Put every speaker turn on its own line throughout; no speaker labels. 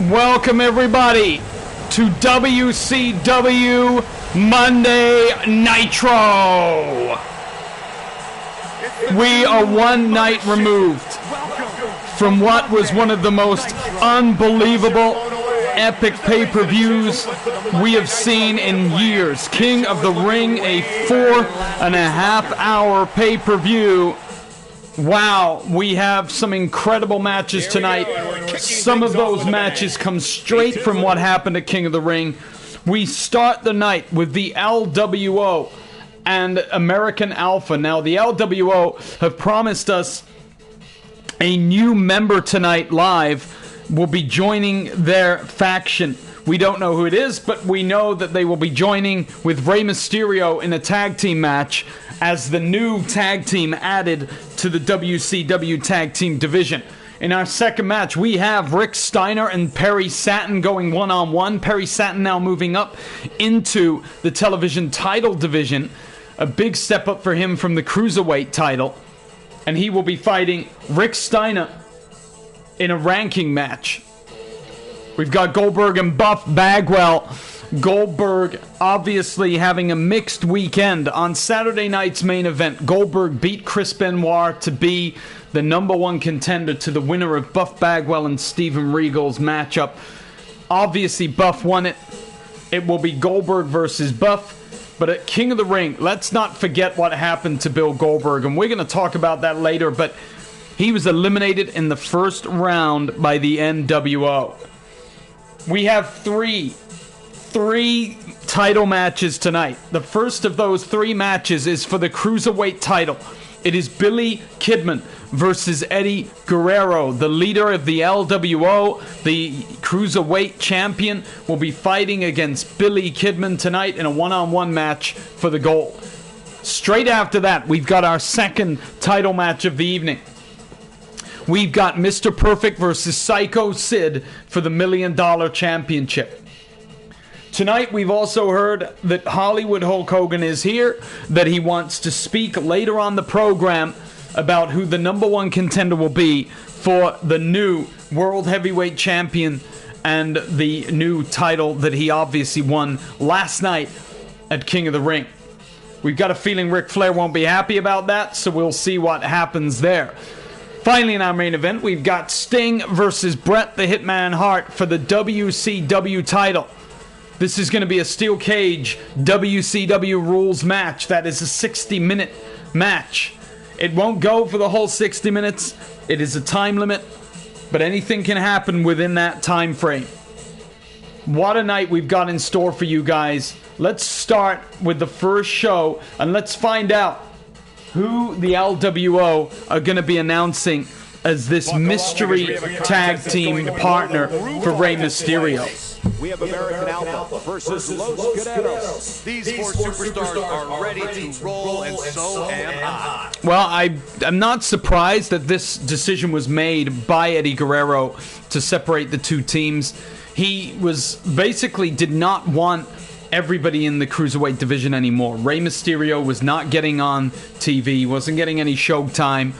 Welcome everybody to WCW Monday Nitro. We are one night removed from what was one of the most unbelievable, epic pay-per-views we have seen in years. King of the Ring, a 4.5-hour pay-per-view. Wow, we have some incredible matches tonight. Some of those matches come straight from what happened at King of the Ring. We start the night with the LWO and American Alpha. Now, the LWO have promised us a new member tonight live will be joining their faction. We don't know who it is, but we know that they will be joining with Rey Mysterio in a tag team match as the new tag team added to the WCW tag team division. In our second match, we have Rick Steiner and Perry Saturn going one-on-one. Perry Saturn now moving up into the television title division. A big step up for him from the Cruiserweight title. And he will be fighting Rick Steiner in a ranking match. We've got Goldberg and Buff Bagwell. Goldberg obviously having a mixed weekend. On Saturday night's main event, Goldberg beat Chris Benoit to be the number one contender to the winner of Buff Bagwell and Steven Regal's matchup. Obviously, Buff won it. It will be Goldberg versus Buff. But at King of the Ring, let's not forget what happened to Bill Goldberg. And we're going to talk about that later. But he was eliminated in the first round by the NWO. We have three title matches tonight. The first of those three matches is for the Cruiserweight title. It is Billy Kidman versus Eddie Guerrero. The leader of the LWO, the Cruiserweight champion, will be fighting against Billy Kidman tonight in a one-on-one match for the gold. Straight after that, we've got our second title match of the evening. We've got Mr. Perfect versus Psycho Sid for the $1 Million Championship. Tonight, we've also heard that Hollywood Hulk Hogan is here, that he wants to speak later on the program about who the number one contender will be for the new World Heavyweight Champion and the new title that he obviously won last night at King of the Ring. We've got a feeling Ric Flair won't be happy about that, so we'll see what happens there. Finally, in our main event, we've got Sting versus Bret the Hitman Hart for the WCW title. This is going to be a steel cage WCW rules match. That is a 60-minute match. It won't go for the whole 60 minutes. It is a time limit, but anything can happen within that time frame. What a night we've got in store for you guys. Let's start with the first show, and let's find out who the LWO are going to be announcing as this mystery tag team partner for Rey Mysterio.
We have American Alpha versus Los Guerreros. These four superstars are ready to roll, and so am I.
Well, I'm not surprised that this decision was made by Eddie Guerrero to separate the two teams. He was basically did not want everybody in the Cruiserweight division anymore. Rey Mysterio was not getting on TV, wasn't getting any showtime,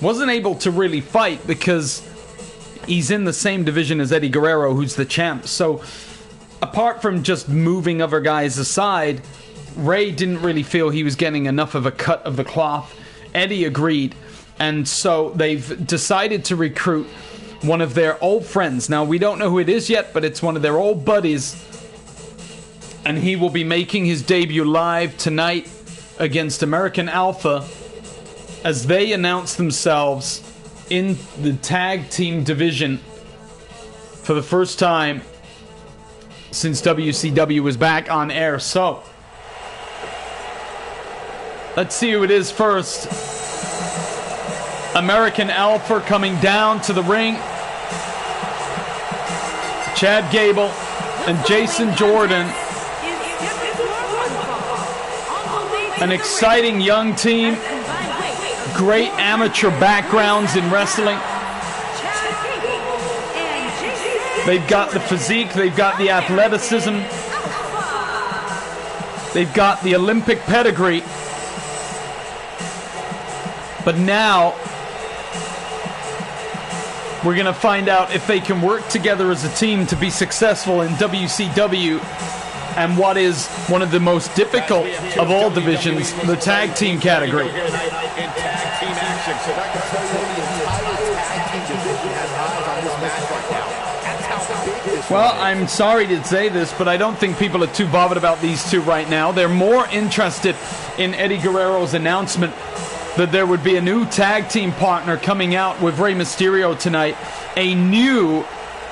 wasn't able to really fight because he's in the same division as Eddie Guerrero, who's the champ. So, apart from just moving other guys aside, Rey didn't really feel he was getting enough of a cut of the cloth. Eddie agreed. And so, they've decided to recruit one of their old friends. Now, we don't know who it is yet, but it's one of their old buddies. And he will be making his debut live tonight against American Alpha as they announce themselves in the tag team division for the first time since WCW was back on air. So, let's see who it is first. American Alpha coming down to the ring. Chad Gable and Jason Jordan. An exciting young team. Great amateur backgrounds in wrestling. They've got the physique, they've got the athleticism, they've got the Olympic pedigree. But now We're going to find out if they can work together as a team to be successful in WCW and what is one of the most difficult of all divisions, the tag team category. Well, I'm sorry to say this, but I don't think people are too bothered about these two right now. They're more interested in Eddie Guerrero's announcement that there would be a new tag team partner coming out with Rey Mysterio tonight, a new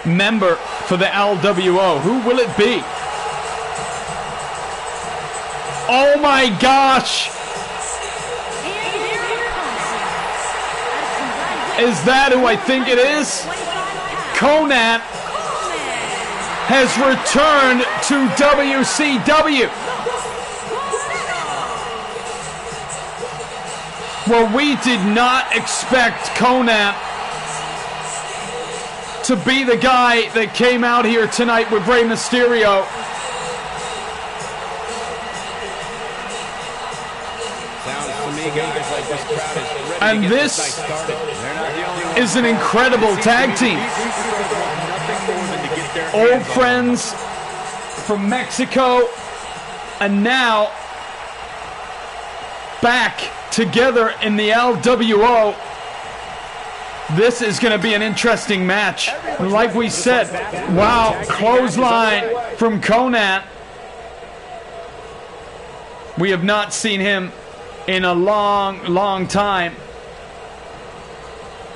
member for the LWO. Who will it be? Oh my gosh! Is that who I think it is? Conan has returned to WCW. Well, we did not expect Conan to be the guy that came out here tonight with Rey Mysterio. And this is an incredible tag team. Old friends from Mexico, and now back together in the LWO. This is going to be an interesting match. Like we said, wow, clothesline from Conan. We have not seen him in a long time.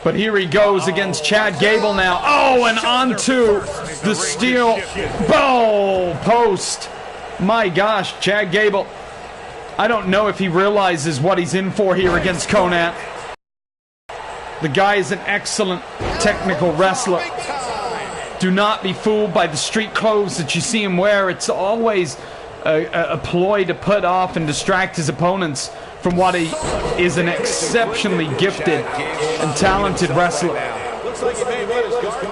But here he goes against Chad Gable now. Oh, and onto the steel post. My gosh, Chad Gable. I don't know if he realizes what he's in for here against Conan. The guy is an excellent technical wrestler. Do not be fooled by the street clothes that you see him wear. It's always a ploy to put off and distract his opponents from what he is an exceptionally gifted and talented wrestler.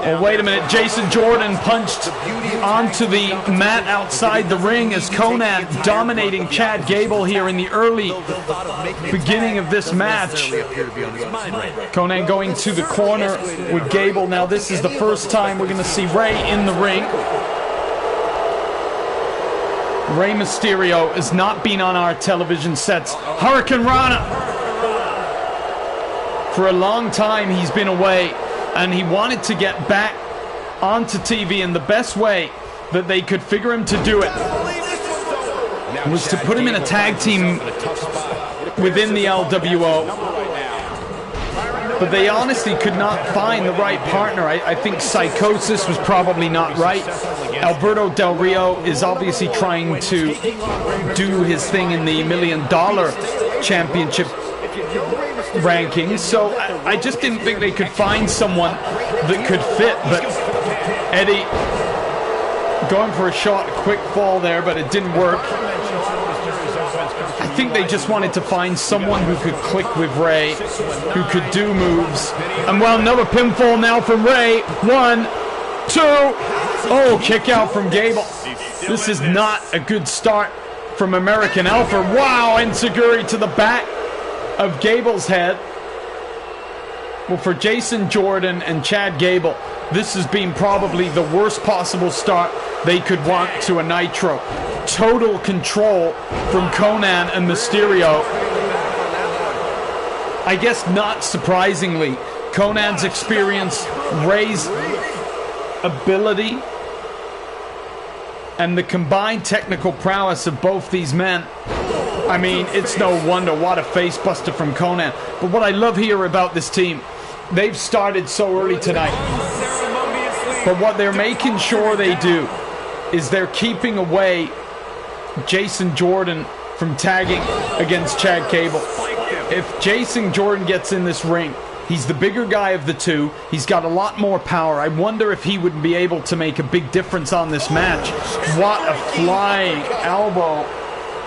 Oh, wait a minute. Jason Jordan punched onto the mat outside the ring as Conan dominating Chad Gable here in the early beginning of this match. Conan going to the corner with Gable. Now this is the first time we're going to see Rey in the ring. Rey Mysterio has not been on our television sets. Hurricane Rana. For a long time he's been away, and he wanted to get back onto TV, and the best way that they could figure him to do it was to put him in a tag team within the LWO. But they honestly could not find the right partner. I think Psychosis was probably not right. Alberto Del Rio is obviously trying to do his thing in the $1 Million Championship rankings. So I just didn't think they could find someone that could fit. But Eddie going for a shot, quick fall there, but it didn't work. I think they just wanted to find someone who could click with Rey, who could do moves. And well, another pinfall now from Rey. 1, 2. Oh, kick out from Gable. This is not a good start from American Alpha. Wow, enziguri to the back of Gable's head. Well, for Jason Jordan and Chad Gable, this has been probably the worst possible start they could want to a Nitro. Total control from Conan and Mysterio. I guess not surprisingly, Conan's experience, Rey's ability, and the combined technical prowess of both these men. I mean, it's no wonder what a face buster from Conan. But what I love here about this team, they've started so early tonight. But what they're making sure they do is they're keeping away Jason Jordan from tagging against Chad Gable. If Jason Jordan gets in this ring, he's the bigger guy of the two. He's got a lot more power. I wonder if he would be able to make a big difference on this match. What a flying elbow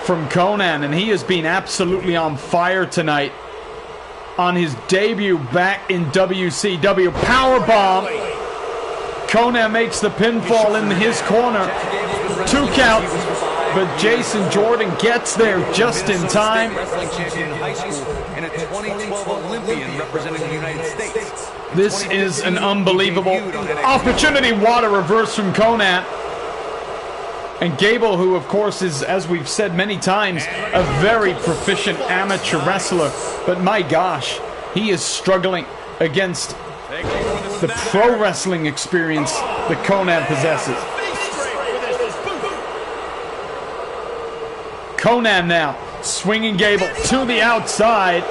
from Conan, and he has been absolutely on fire tonight. On his debut back in WCW, powerbomb. Conan makes the pinfall in his corner. 2 count, but Jason Jordan gets there just in time.
Wrestling champion in high school and a 2012 Olympian representing the United States.
This is an unbelievable opportunity. What a reverse from Conan. And Gable, who of course is, as we've said many times, a very proficient amateur wrestler. But my gosh, he is struggling against the pro wrestling experience that Conan possesses. Conan now swinging Gable to the outside.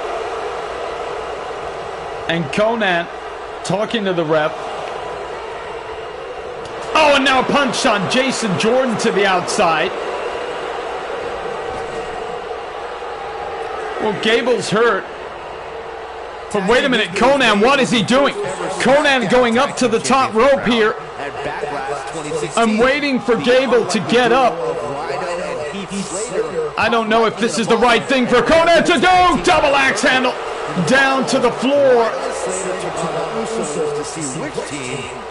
And Conan talking to the ref. Oh, and now a punch on Jason Jordan to the outside. Well, Gable's hurt. But wait a minute, Conan, what is he doing? Conan going up to the top rope here. I'm waiting for Gable to get up. I don't know if this is the right thing for Conan to do. Double axe handle down to the floor.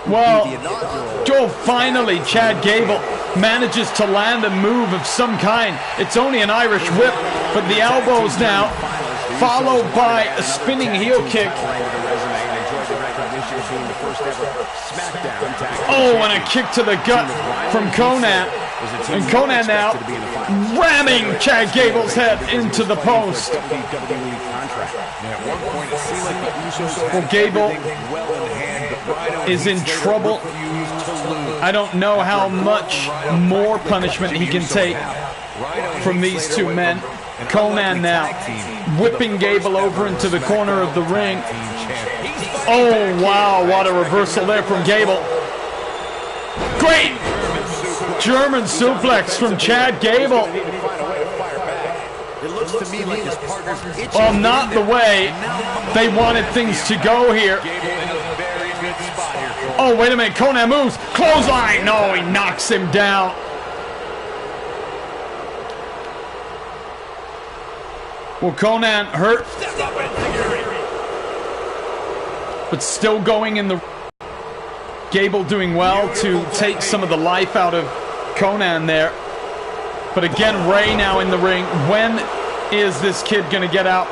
Well, finally Chad Gable manages to land a move of some kind. It's only an Irish whip, but the elbows now, followed by a spinning heel kick. Oh, and a kick to the gut from Conan. And Conan now ramming Chad Gable's head into the post. Well, Gable is in trouble. I don't know how much more punishment he can take from these two men. Conan now whipping Gable over into the corner of the ring. Oh, wow, what a reversal there from Gable. Great German suplex from Chad Gable. Well, not the way they wanted things to go here. Oh, wait a minute, Conan moves. Clothesline. No, he knocks him down. Well, Conan hurt, but still going in the... Gable doing well to take some of the life out of Conan there. But again, Ray now in the ring. When is this kid going to get out?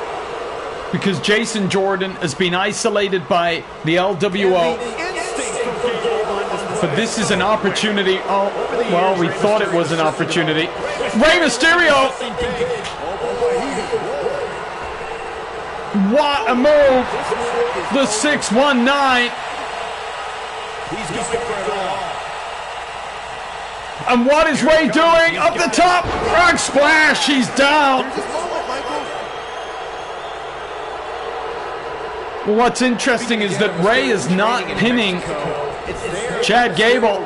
Because Jason Jordan has been isolated by the LWO. But this is an opportunity. Oh, well, we thought it was an opportunity. Rey Mysterio! What a move! The 619. And what is Ray doing? Up the top! Frog splash! He's down! Well, what's interesting is that Ray is not pinning Chad Gable.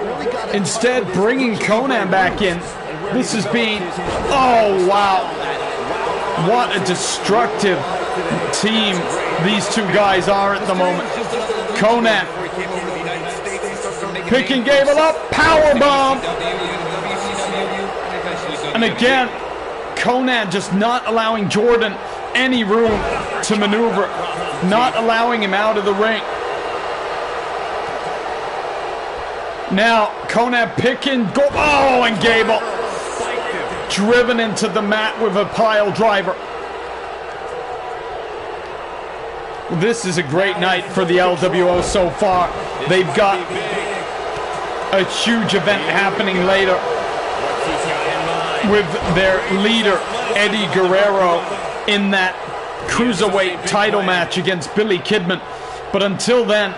Instead, bringing Conan back in. This has been... Oh, wow. What a destructive team these two guys are at the moment. Conan picking Gable up, powerbomb. And again, Conan just not allowing Jordan any room to maneuver, not allowing him out of the ring. Now, Conan picking, oh, and Gable driven into the mat with a pile driver. This is a great night for the LWO so far. They've got a huge event happening later with their leader, Eddie Guerrero, in that cruiserweight title match against Billy Kidman. But until then,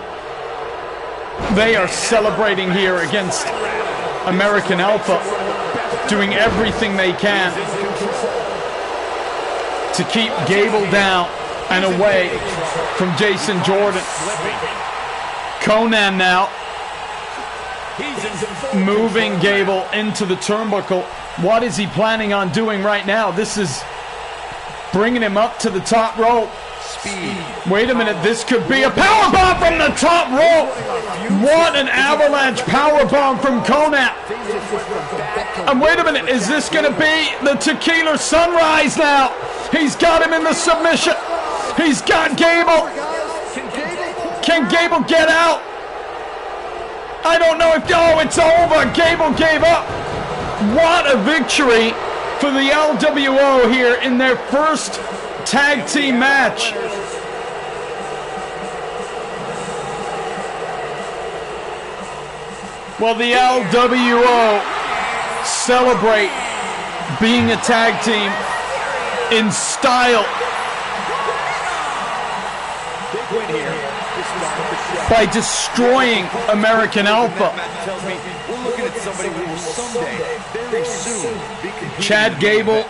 they are celebrating here against American Alpha, doing everything they can to keep Gable down and away from Jason Jordan. Conan now moving Gable into the turnbuckle. What is he planning on doing right now? This is bringing him up to the top rope. Wait a minute, this could be a powerbomb from the top rope. What an avalanche powerbomb from Conan. And wait a minute, is this going to be the Tequila Sunrise now? He's got him in the submission. He's got Gable. Can Gable get out? I don't know if... Oh, it's over. Gable gave up. What a victory for the LWO here in their first tag team match. Well, the LWO celebrate being a tag team in style by destroying American Alpha. Chad Gable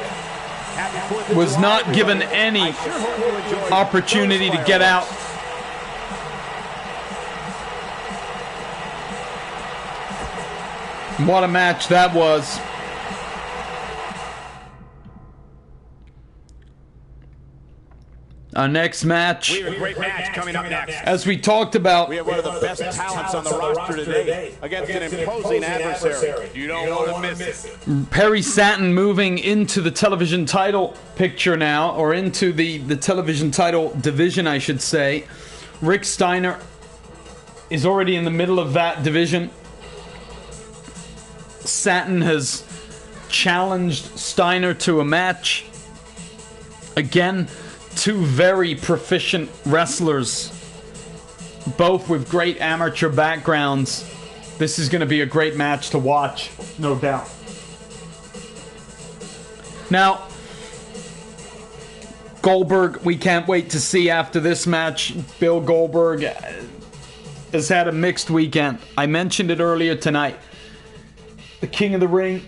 was not given any opportunity to get out. What a match that was. Our next match.
We have a great match coming up next.
As we talked about,
we have one of the best talents on the roster today against an imposing adversary. You don't want to miss it.
Perry Saturn moving into the television title picture now, or into the television title division, I should say. Rick Steiner is already in the middle of that division. Saturn has challenged Steiner to a match. Again, two very proficient wrestlers, both with great amateur backgrounds. This is going to be a great match to watch, no doubt. Now, Goldberg, we can't wait to see after this match. Bill Goldberg has had a mixed weekend. I mentioned it earlier tonight. The King of the Ring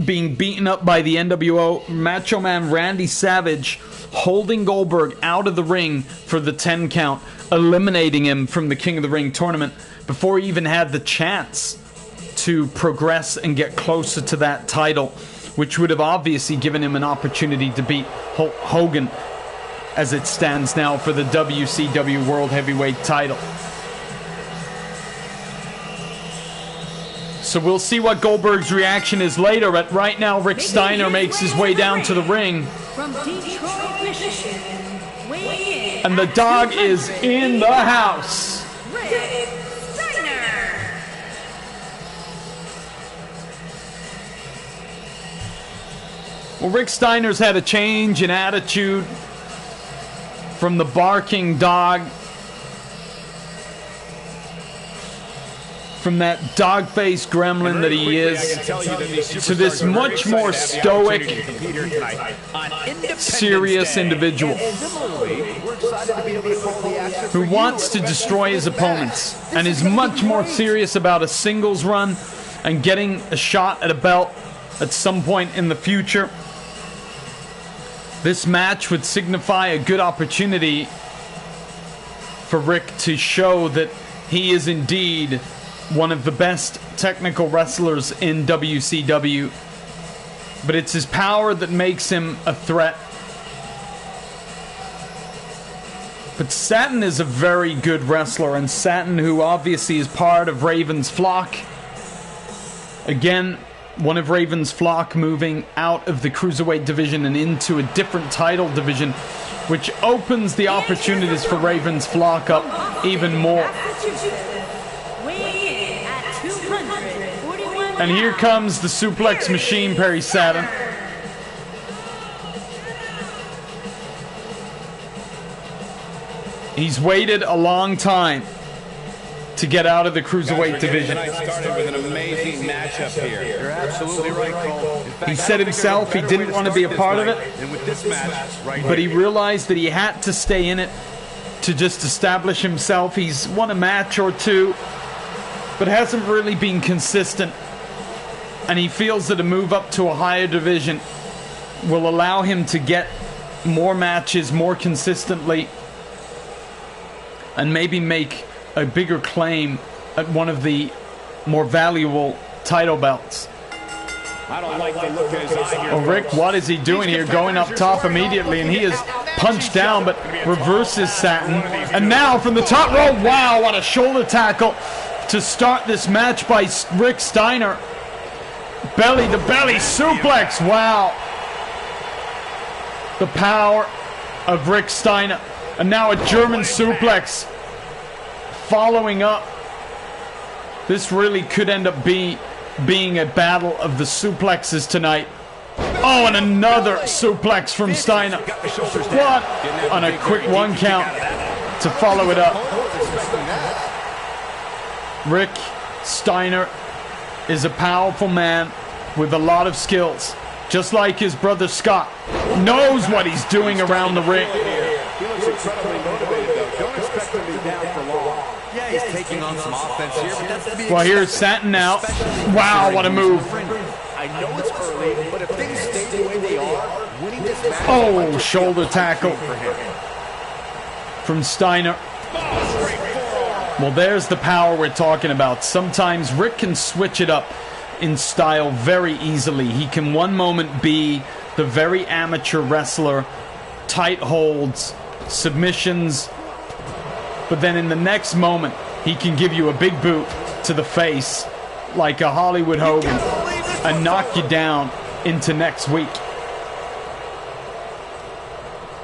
being beaten up by the NWO. Macho Man Randy Savage holding Goldberg out of the ring for the 10 count, eliminating him from the King of the Ring tournament before he even had the chance to progress and get closer to that title, which would have obviously given him an opportunity to beat Hulk Hogan as it stands now for the WCW World Heavyweight title. So we'll see what Goldberg's reaction is later, but right now Rick Steiner makes his way down to the ring.
From Detroit, Michigan, weighing in
And the dog is in the house.
Rick Steiner.
Well, Rick Steiner's had a change in attitude from the barking dog, from that dog-faced gremlin that he is, to this much more stoic, serious individual who wants to destroy his opponents and is much more serious about a singles run and getting a shot at a belt at some point in the future. This match would signify a good opportunity for Rick to show that he is indeed one of the best technical wrestlers in WCW, but it's his power that makes him a threat. But Saturn is a very good wrestler, and Saturn, who obviously is part of Raven's flock, again, one of Raven's flock moving out of the Cruiserweight division and into a different title division, which opens the opportunities for Raven's flock up even more. And here comes the suplex machine, Perry Saturn. He's waited a long time to get out of the Cruiserweight division.
Started with an amazing matchup here. You're absolutely right, Cole.
He said himself he didn't want to be a part of it,
And with this match,
but he realized that he had to stay in it to just establish himself. He's won a match or two, but hasn't really been consistent. And he feels that a move up to a higher division will allow him to get more matches more consistently and maybe make a bigger claim at one of the more valuable title belts.
I don't like the look in his eye here.
Oh, Rick, what is he doing here? Going up top immediately, and he is punched down, but reverses Saturn. And now from the top rope, wow, what a shoulder tackle to start this match by Rick Steiner. Belly to belly suplex, wow. The power of Rick Steiner. And now a German suplex following up. This really could end up being a battle of the suplexes tonight. Oh, and another suplex from Steiner. What? On a quick 1 count to follow it up. Rick Steiner is a powerful man with a lot of skills. Just like his brother Scott. Knows what he's doing around the ring.
He looks incredibly motivated, though. Don't expect him to be down for long. Yeah, he's taking on some offense here, but that's to be expected.
Well, here's Satin now. Wow, what a move.
I know it's early, but if things stay the way they are, winning this match...
Oh, shoulder tackle from Steiner. Well, there's the power we're talking about. Sometimes Rick can switch it up in style very easily. He can one moment be the very amateur wrestler, tight holds, submissions, but then in the next moment, he can give you a big boot to the face like a Hollywood Hogan and knock you down into next week.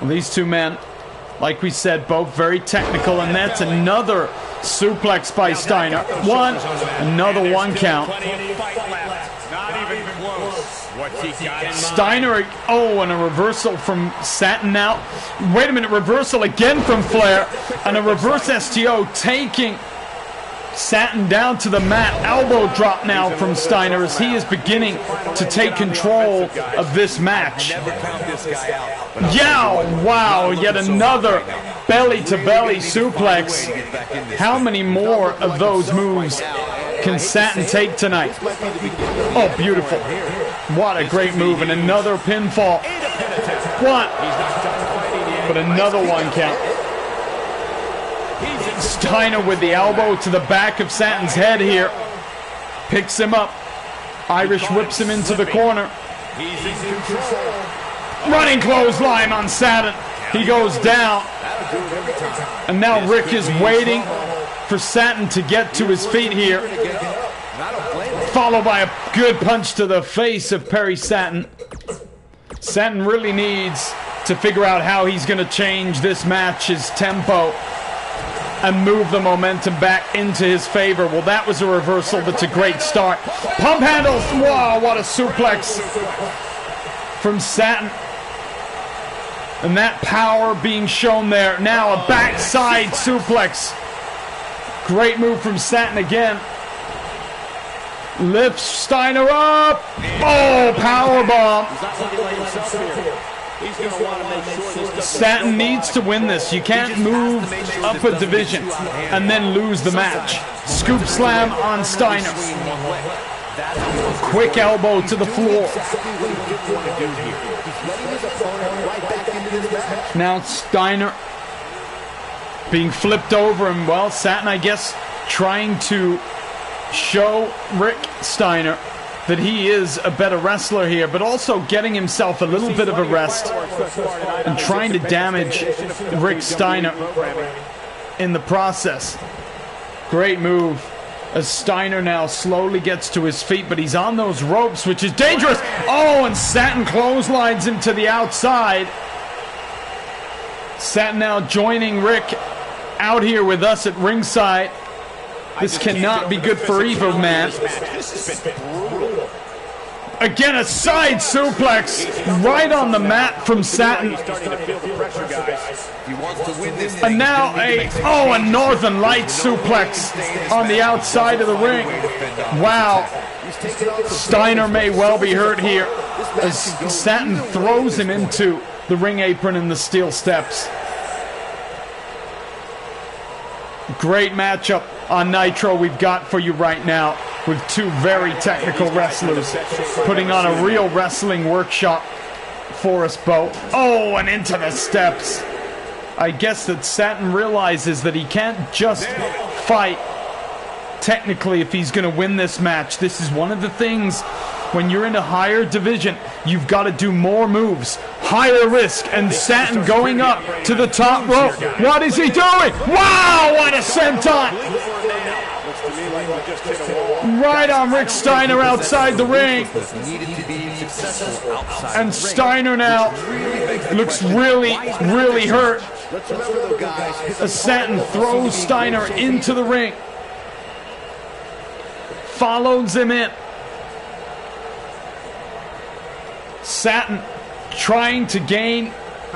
Well, these two men, like we said, both very technical, and that's another suplex by Steiner. One, another one count. Steiner, oh, and a reversal from Satin now. Wait a minute, reversal again from Flair, and a reverse STO taking Satin down to the mat. Elbow drop now from Steiner as he is beginning to take control of this match. Yeah, wow, yet another belly-to-belly suplex. How many more of those moves can Satin take tonight? Oh, beautiful. What a great move, and another pinfall. One, but another one count. Steiner with the elbow to the back of Satin's head here. Picks him up. Irish whips him into the corner. Running clothesline on Satin. He goes down. And now Rick is waiting for Satin to get to his feet here. Followed by a good punch to the face of Perry Satin. Satin really needs to figure out how he's going to change this match's tempo and move the momentum back into his favor. Well, that was a reversal. That's a great start. Pump handles. Wow, what a suplex from Satin. And that power being shown there. Now a backside suplex. Great move from Satin again. Lifts Steiner up. Oh, powerbomb. Satin needs to win this. You can't move up a division and then lose the match. Scoop slam on Steiner. Quick elbow to the floor. Now Steiner being flipped over, and well, Satin, I guess, trying to show Rick Steiner that he is a better wrestler here, but also getting himself a little bit of a rest and trying to damage Rick Steiner in the process. Great move as Steiner now slowly gets to his feet, but he's on those ropes, which is dangerous. Oh, and Satin clotheslines him to the outside. Satin now joining Rick out here with us at ringside. This cannot be good for either man. Again, a side suplex right on the mat from Satin. And now a Northern Lights suplex on the outside of the ring. Wow. Steiner may well be hurt here as Satin throws him into the ring apron and the steel steps. Great matchup on Nitro we've got for you right now, with two very technical wrestlers putting on a real wrestling workshop for us both. Oh, and into the steps. I guess that Satin realizes that he can't just fight technically if he's going to win this match. This is one of the things when you're in a higher division, you've got to do more moves, higher risk, and Satin going up to the top rope. What is he doing? Wow, what a senton! Right on Rick Steiner outside the ring. And Steiner now looks really, really hurt as Satin throws Steiner into the ring. Follows him in. Satin trying to gain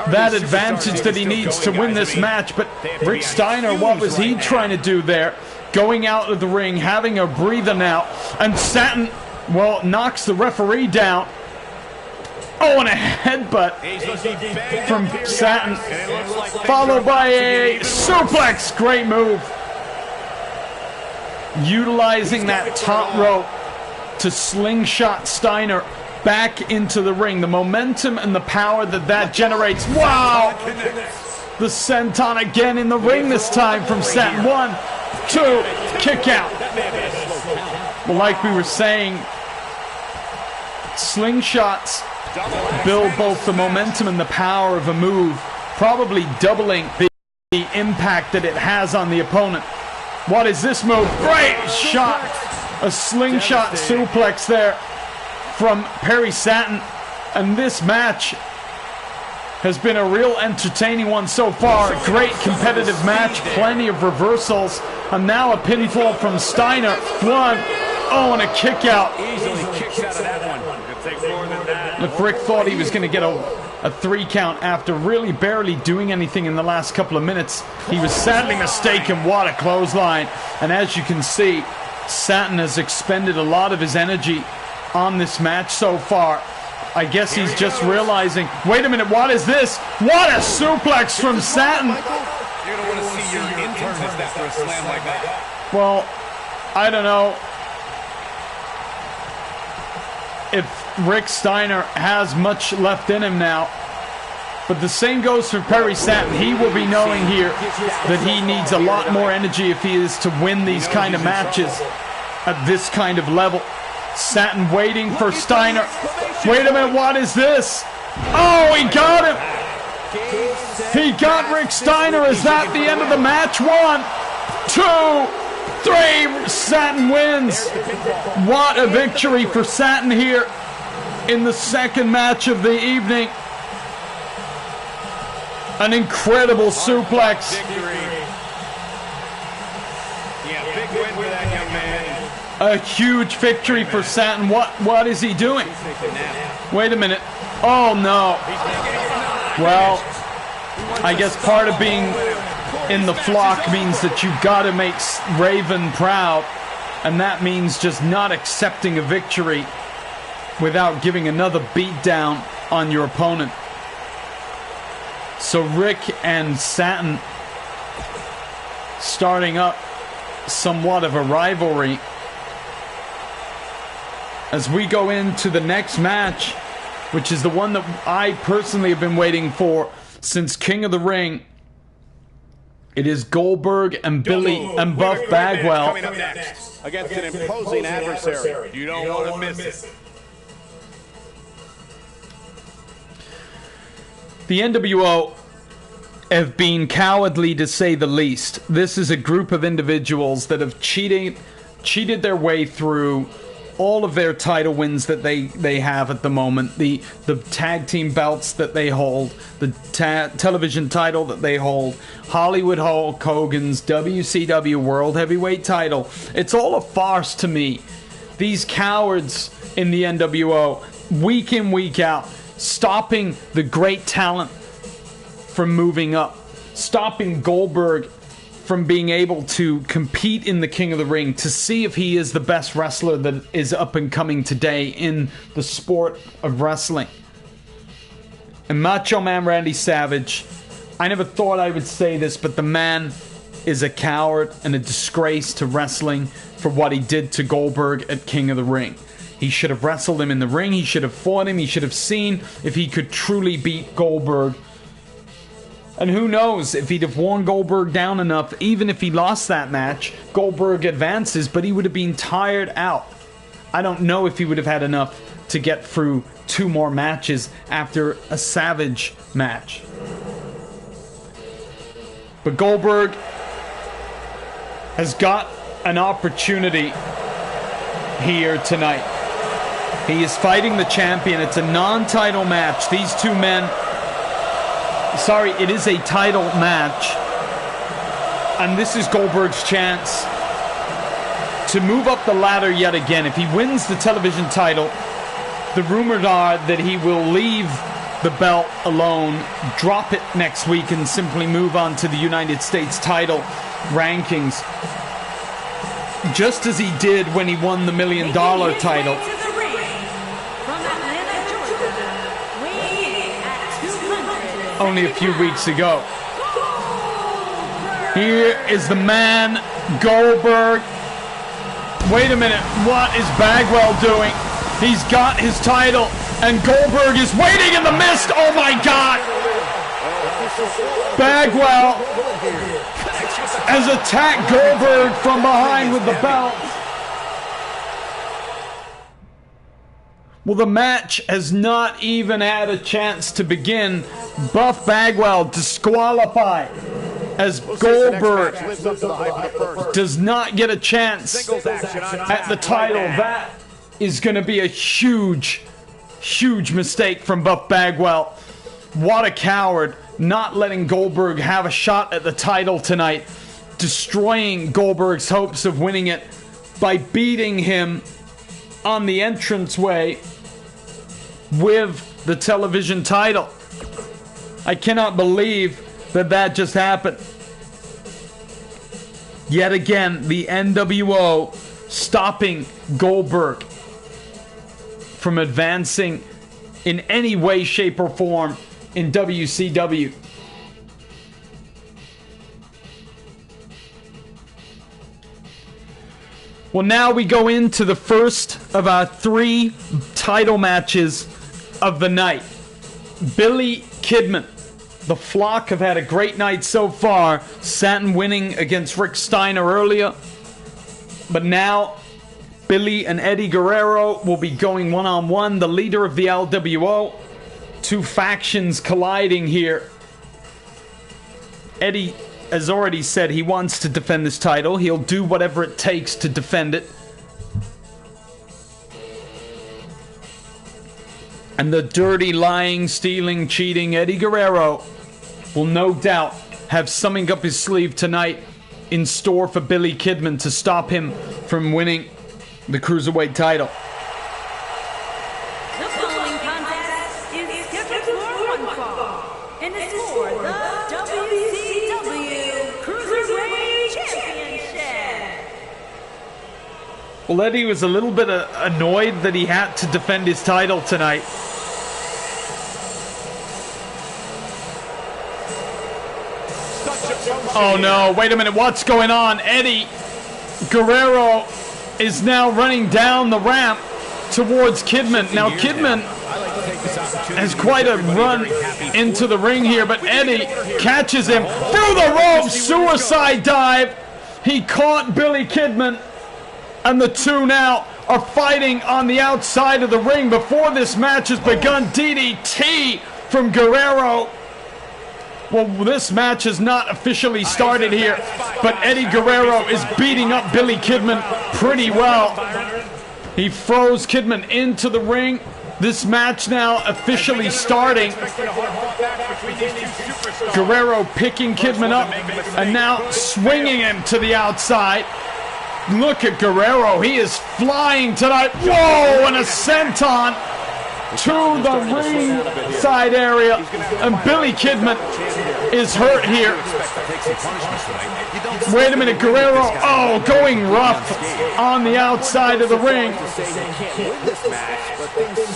that advantage that he needs to win this match, but Rick Steiner, what was he trying to do there? going out of the ring, having a breather now. And Satin, well, knocks the referee down. Oh, and a headbutt from Satin, followed by a suplex. Great move. Utilizing that top rope to slingshot Steiner back into the ring. The momentum and the power that generates. Wow! The senton again in the ring this time from Satin. 1, 2, kick out. Well, like we were saying, slingshots build both the momentum and the power of a move, probably doubling the impact that it has on the opponent. What is this move? Great shot! A slingshot suplex there from Perry Satin. And this match has been a real entertaining one so far. Great competitive match, plenty of reversals, and now a pinfall from Steiner. 1, oh, and a kick out.
Easily kicked out of that one. Could take more than that.
If Rick thought he was going to get a 3 count after really barely doing anything in the last couple of minutes, he was sadly mistaken. What a clothesline. And as you can see, Satin has expended a lot of his energy on this match so far. I guess he's just realizing, wait a minute, what is this? What a suplex from Satin.
You're going to want to see your internist after a slam like that.
Well, I don't know if Rick Steiner has much left in him now. But the same goes for Perry Satin. He will be knowing here that he needs a lot more energy if he is to win these kind of matches at this kind of level. Satin waiting for Steiner. Wait a minute, what is this? Oh, he got him! He got Rick Steiner. Is that the end of the match? 1, 2, 3. Satin wins. What a victory for Satin here in the second match of the evening. An incredible suplex.
Yeah, big win for that young man.
A huge victory for Satin. What is he doing? Wait a minute. Oh, no. Well, I guess part of being in the flock means that you've got to make Raven proud. And that means just not accepting a victory without giving another beatdown on your opponent. So Rick and Satin starting up somewhat of a rivalry as we go into the next match, which is the one that I personally have been waiting for since King of the Ring. It is Goldberg and Billy and Buff Bagwell.
Coming up next against an imposing adversary. You don't want to miss it.
The NWO have been cowardly, to say the least. This is a group of individuals that have cheated their way through all of their title wins that they have at the moment, the tag team belts that they hold, the television title that they hold, Hollywood Hulk Hogan's WCW World Heavyweight title. It's all a farce to me. These cowards in the NWO, week in, week out, stopping the great talent from moving up, stopping Goldberg from being able to compete in the King of the Ring, to see if he is the best wrestler that is up and coming today in the sport of wrestling. And Macho Man Randy Savage, I never thought I would say this, but the man is a coward and a disgrace to wrestling for what he did to Goldberg at King of the Ring. He should have wrestled him in the ring. He should have fought him. He should have seen if he could truly beat Goldberg. And who knows, if he'd have worn Goldberg down enough, even if he lost that match, Goldberg advances, but he would have been tired out. I don't know if he would have had enough to get through 2 more matches after a Savage match. But Goldberg has got an opportunity here tonight. He is fighting the champion. It's a non-title match. These two men... Sorry, it is a title match. And this is Goldberg's chance to move up the ladder yet again. If he wins the television title, the rumors are that he will leave the belt alone, drop it next week, and simply move on to the United States title rankings. just as he did when he won the $1 million title. Only a few weeks ago. Here is the man, Goldberg. Wait a minute, what is Bagwell doing? He's got his title, and Goldberg is waiting in the mist. Oh my God! Bagwell has attacked Goldberg from behind with the belt. Well, the match has not even had a chance to begin. Buff Bagwell disqualified as Goldberg does not get a chance at the title. That is going to be a huge, huge mistake from Buff Bagwell. What a coward, not letting Goldberg have a shot at the title tonight, destroying Goldberg's hopes of winning it by beating him on the entranceway with the television title. I cannot believe that just happened. Yet again, the NWO stopping Goldberg from advancing in any way, shape, or form in WCW. Well, now we go into the first of our 3 title matches of the night. Billy Kidman. The Flock have had a great night so far. Satin winning against Rick Steiner earlier. But now, Billy and Eddie Guerrero will be going one-on-one. The leader of the LWO. 2 factions colliding here. Eddie has already said he wants to defend this title. He'll do whatever it takes to defend it. And the dirty, lying, stealing, cheating Eddie Guerrero will no doubt have something up his sleeve tonight in store for Billy Kidman to stop him from winning the Cruiserweight title.
The following contest is scheduled for one fall, and it's for the WCW Cruiserweight Championship.
Well, Eddie was a little bit annoyed that he had to defend his title tonight. Oh no, wait a minute, what's going on? Eddie Guerrero is now running down the ramp towards Kidman. Now Kidman has quite a run into the ring here, but Eddie catches him through the ropes, suicide dive. He caught Billy Kidman, and the two now are fighting on the outside of the ring before this match has begun. DDT from Guerrero. Well, this match has not officially started here, but Eddie Guerrero is beating up Billy Kidman pretty well. He throws Kidman into the ring. This match now officially starting. Guerrero picking Kidman up and now swinging him to the outside. Look at Guerrero. He is flying tonight. Whoa, and a senton to the ring side area, and Billy Kidman is hurt here. Wait a minute, Guerrero, oh, going rough on the outside of the ring.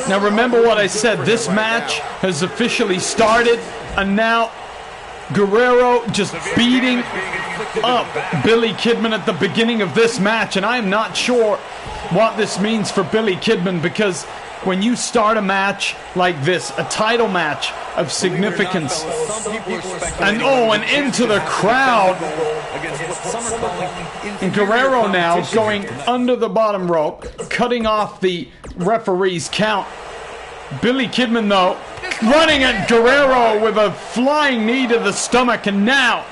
Now remember what I said, this match has officially started, and now Guerrero just beating up Billy Kidman at the beginning of this match, and I am not sure what this means for Billy Kidman, because when you start a match like this, a title match of significance, and into the crowd, and Guerrero now going under the bottom rope, cutting off the referee's count. Billy Kidman, though, running at Guerrero with a flying knee to the stomach, and now,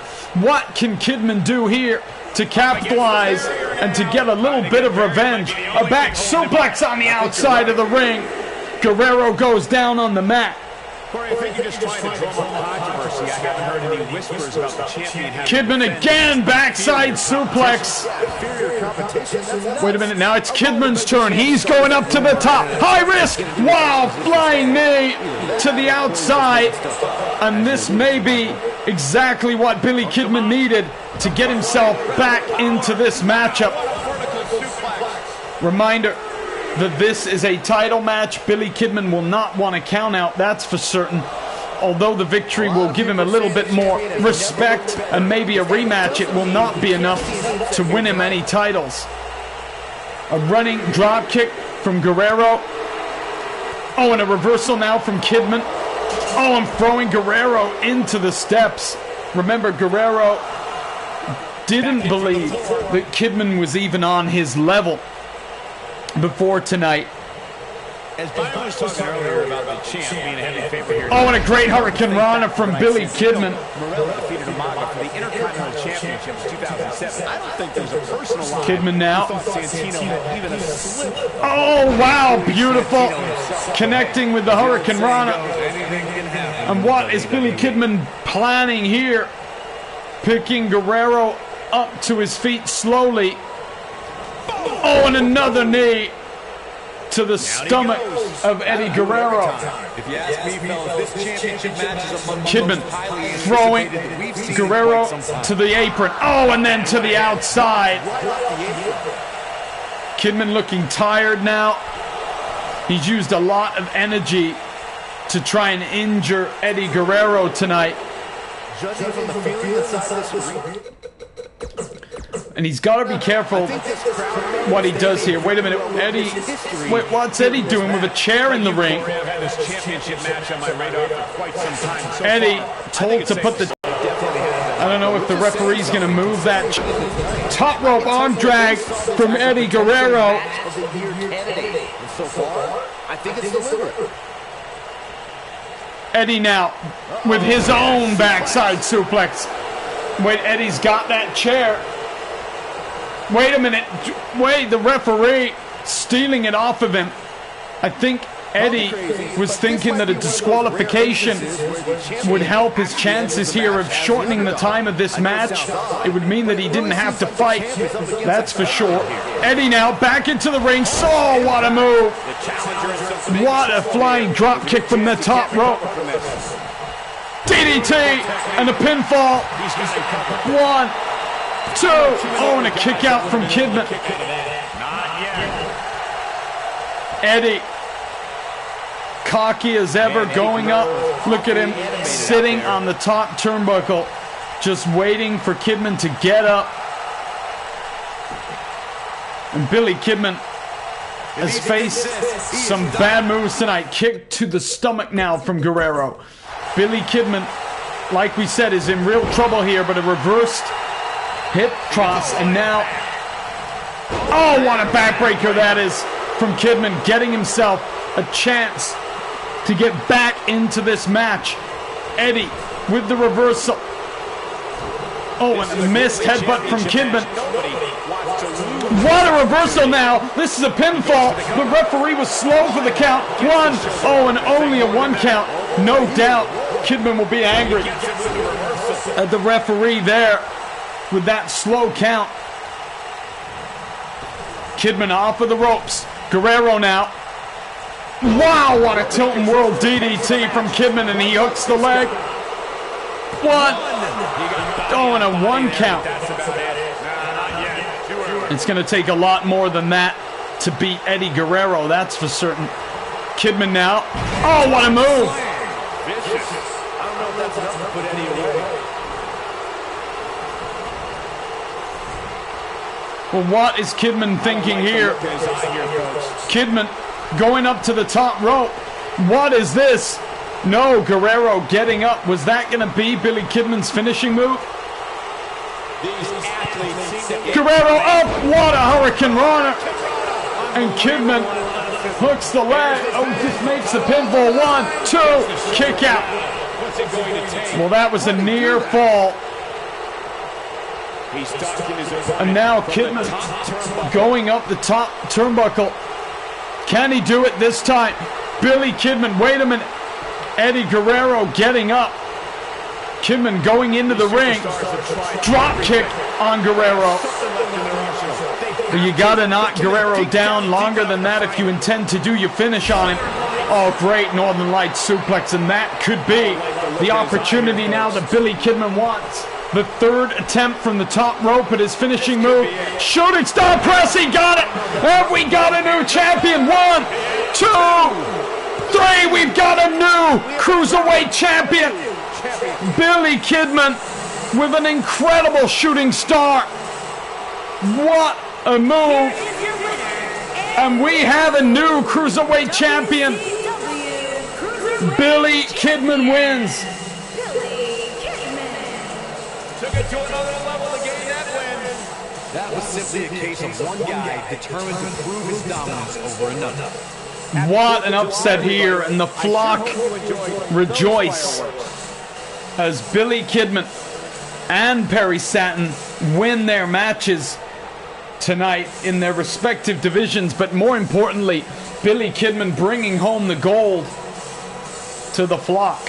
what can Kidman do here to capitalize and to get a little bit of revenge? A back suplex on the outside of the ring. Guerrero goes down on the mat.
I think you're just trying to drum up controversy. I haven't heard any whispers about the champion.
Kidman again, backside suplex. Wait a minute, now it's Kidman's turn. He's going up to the top. High risk. Wow, flying knee to the outside. And this may be exactly what Billy Kidman needed to get himself back into this matchup. Reminder that this is a title match. Billy Kidman will not want a count out, that's for certain. Although the victory will give him a little bit more respect and maybe a rematch, it will not be enough to win him any titles. A running drop kick from Guerrero. Oh, and a reversal now from Kidman. Oh, I'm throwing Guerrero into the steps. Remember, Guerrero didn't believe that Kidman was even on his level before tonight.
As Byron was talking earlier about the champ being a heavy favorite here.
Oh, and a great Hurricane Rana from Billy Kidman.
Morella defeated Umaga for the Intercontinental Championship in 2007. I don't think there's a personal line.
Kidman now.
Santino had even a slip.
Oh, wow, beautiful. Connecting with the Hurricane Rana. And what is Billy Kidman planning here? Picking Guerrero up to his feet slowly. Oh, and another knee to the stomach of Eddie Guerrero.
If you ask me, fellas, this championship match is among
Kidman throwing Guerrero to the apron. Oh, and then to the outside. Kidman looking tired now. He's used a lot of energy to try and injure Eddie Guerrero tonight.
Judging from the feeling inside of this ring.
And he's got to be careful what he does here. Wait a minute, Eddie. Wait, what's Eddie doing with a chair in the ring? Eddie told to put the... I don't know if the referee's going to move that. Top rope arm drag from Eddie Guerrero.
So far, I think it's deliberate.
Eddie now with his own backside suplex. Wait, Eddie's got that chair. Wait a minute. Wait, the referee stealing it off of him. I think Eddie was thinking that a disqualification would help his chances here of shortening the time of this match. It would mean that he didn't have to fight. That's for sure. Eddie now back into the ring. Oh, what a move. What a flying drop kick from the top rope. DDT and a pinfall. 1, 2. Oh, and a kick out from Kidman. Eddie, cocky as ever, going up. Look at him sitting on the top turnbuckle, just waiting for Kidman to get up. And Billy Kidman has faced some bad moves tonight. Kick to the stomach now from Guerrero. Billy Kidman, like we said, is in real trouble here, but a reversed hip toss, and now, oh, what a backbreaker that is from Kidman, getting himself a chance to get back into this match. Eddie with the reversal. Oh, and a missed headbutt from Kidman. What a reversal now. This is a pinfall. The referee was slow for the count. 1. Oh, and only a 1 count. No doubt Kidman will be angry at the referee there with that slow count. Kidman off of the ropes. Guerrero now. Wow, what a Tilton World DDT from Kidman, and he hooks the leg. 1. Oh, and a 1 count. It's going to take a lot more than that to beat Eddie Guerrero, that's for certain. Kidman now. Oh, what a move.
I don't know if that's enough to put Eddie away.
Well, what is Kidman thinking here? Kidman going up to the top rope. What is this? No, Guerrero getting up. Was that going to be Billy Kidman's finishing move? Guerrero up. What a Hurricane Rana. And Kidman hooks the leg. Oh, just makes the pinfall. 1, 2. Kick out. Well, that was a near fall. And now Kidman going up the top turnbuckle. Can he do it this time? Billy Kidman, wait a minute. Eddie Guerrero getting up. Kidman going into the ring. Drop kick on Guerrero. But you got to knock Guerrero down longer than that if you intend to do your finish on him. Oh, great Northern Lights suplex, and that could be the opportunity now that Billy Kidman wants. The third attempt from the top rope at his finishing move. Shooting star press, he got it! And we got a new champion. 1, 2, 3, we've got a new Cruiserweight champion. Billy Kidman with an incredible shooting star. What a move. And we have a new Cruiserweight champion. Billy Kidman wins.
Took it to another level to gain that win. That was simply a case of one guy determined to prove his dominance over another.
What an upset here, and the flock rejoice as Billy Kidman and Perry Saturn win their matches tonight in their respective divisions, but more importantly, Billy Kidman bringing home the gold to the flock.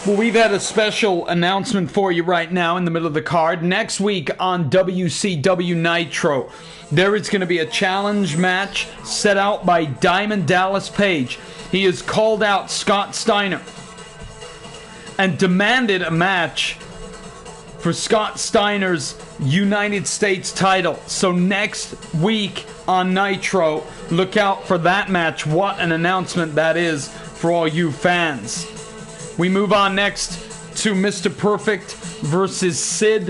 Well, we've had a special announcement for you right now in the middle of the card. Next week on WCW Nitro, there is going to be a challenge match set out by Diamond Dallas Page. He has called out Scott Steiner and demanded a match for Scott Steiner's United States title. So next week on Nitro, look out for that match. What an announcement that is for all you fans. We move on next to Mr. Perfect versus Sid.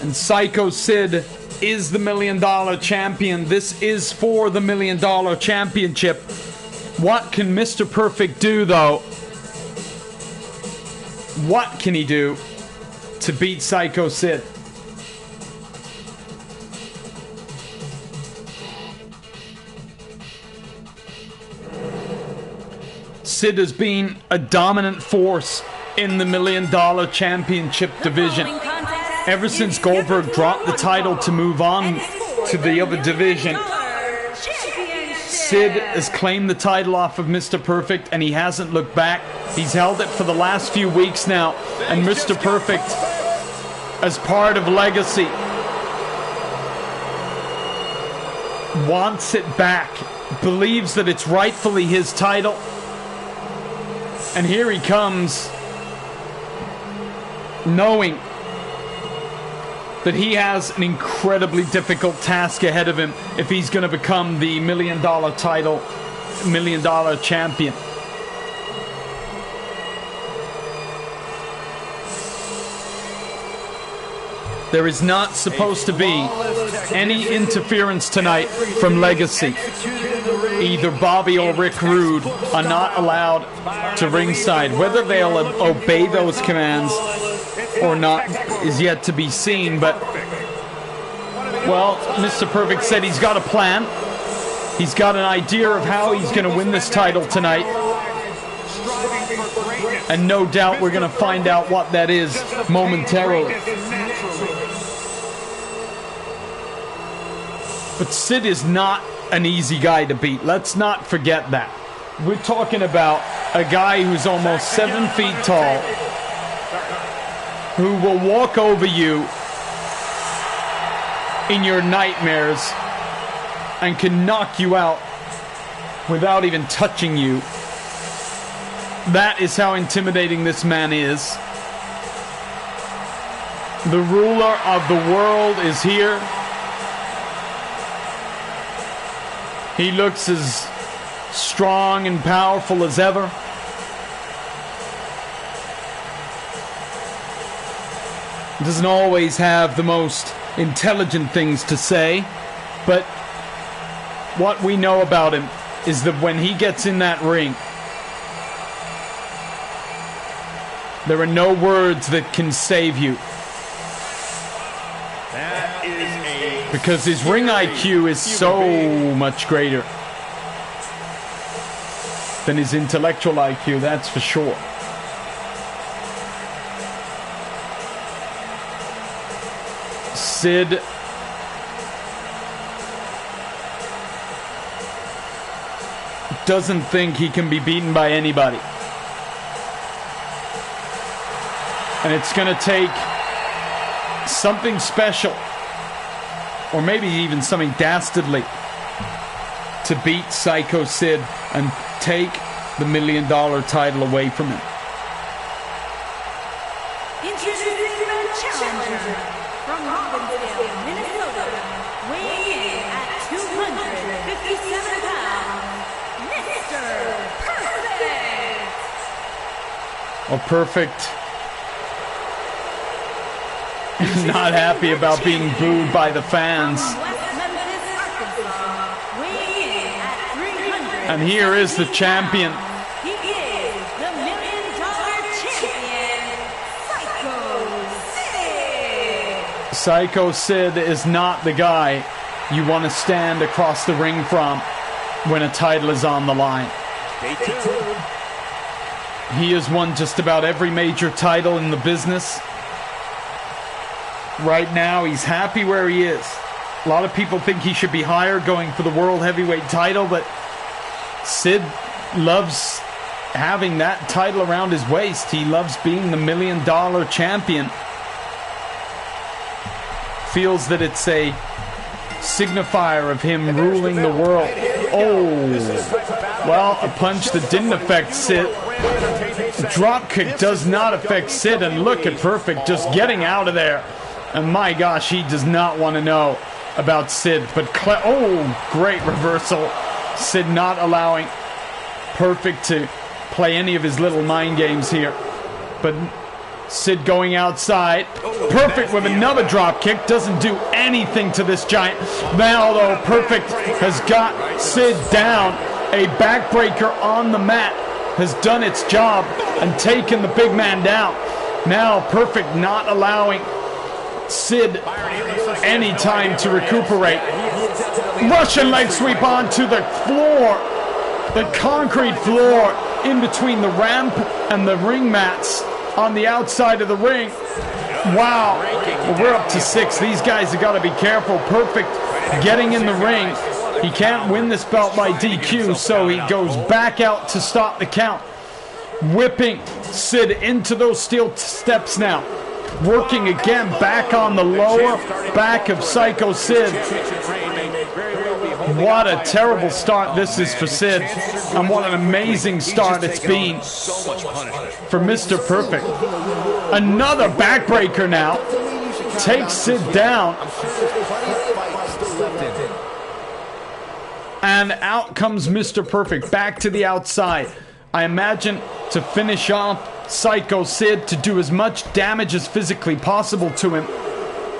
And Psycho Sid is the $1 Million champion. This is for the $1 Million championship. What can Mr. Perfect do, though? What can he do to beat Psycho Sid? Sid has been a dominant force in the $1 Million championship division ever since Goldberg dropped the title to move on to the other division. Sid has claimed the title off of Mr. Perfect, and he hasn't looked back. He's held it for the last few weeks now, and Mr. Perfect, as part of Legacy, wants it back, believes that it's rightfully his title. And here he comes, knowing that he has an incredibly difficult task ahead of him if he's going to become the $1 Million title, $1 Million champion. There is not supposed to be any interference tonight from Legacy. Either Bobby or Rick Rude are not allowed to ringside. Whether they'll obey those commands or not is yet to be seen, but, well, Mr. Perfect said he's got a plan. He's got an idea of how he's going to win this title tonight. And no doubt we're going to find out what that is momentarily. But Sid is not an easy guy to beat. Let's not forget that. We're talking about a guy who's almost 7 feet tall, who will walk over you in your nightmares and can knock you out without even touching you. That is how intimidating this man is. The ruler of the world is here. He looks as strong and powerful as ever. Doesn't always have the most intelligent things to say, but what we know about him is that when he gets in that ring, there are no words that can save you. Because his ring IQ is so much greater than his intellectual IQ, that's for sure. Sid doesn't think he can be beaten by anybody. And it's going to take something special, or maybe even something dastardly, to beat Psycho Sid and take the $1 million title away from him.
Introducing the challenger from Robbinsdale, Minnesota, weighing in at 257 pounds, Mr. Perfect!
Well, Perfect is not happy about being booed by the fans.
From West Memphis, Arkansas, weighing in at 300.
And here is the champion.
He is the $1 million champion, Psycho Sid.
Psycho Sid is not the guy you want to stand across the ring from when a title is on the line. He has won just about every major title in the business. Right now, he's happy where he is. A lot of people think he should be higher, going for the World Heavyweight title, but Sid loves having that title around his waist. He loves being the $1 million champion. Feels that it's a signifier of him ruling the world. Oh, well, a punch that didn't affect Sid. Drop kick does not affect Sid, and look at Perfect just getting out of there. And my gosh, he does not want to know about Sid. But oh, great reversal. Sid not allowing Perfect to play any of his little mind games here. But Sid going outside. Perfect with another drop kick. Doesn't do anything to this giant. Now, though, Perfect has got Sid down. A backbreaker on the mat has done its job and taken the big man down. Now, Perfect not allowing Sid any time to recuperate. Russian leg sweep onto the floor. The concrete floor in between the ramp and the ring mats on the outside of the ring. Wow. Well, we're up to 6. These guys have got to be careful. Perfect getting in the ring. He can't win this belt by DQ, so he goes back out to stop the count. Whipping Sid into those steel steps now. Working again back on the lower back of Psycho Sid. What a terrible start this is for Sid, and what an amazing start it's been for Mr. Perfect. Another backbreaker now. Takes Sid down. And out comes Mr. Perfect back to the outside. I imagine to finish off Psycho Sid, to do as much damage as physically possible to him